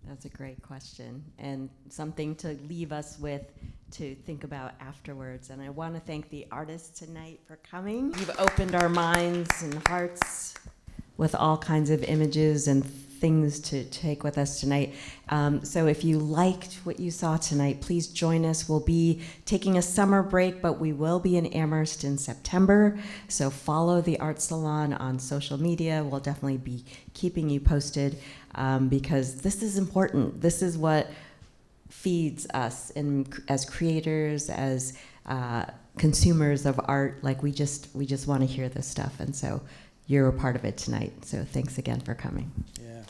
that's a great question, and something to leave us with to think about afterwards. And I want to thank the artists tonight for coming. You've opened our minds and hearts with all kinds of images and things to take with us tonight. So if you liked what you saw tonight, please join us. We'll be taking a summer break, but we will be in Amherst in September. So follow the ArtSalon on social media. We'll definitely be keeping you posted because this is important. This is what feeds us as creators, as consumers of art. Like we just want to hear this stuff. And so you're a part of it tonight. So thanks again for coming.
Yeah.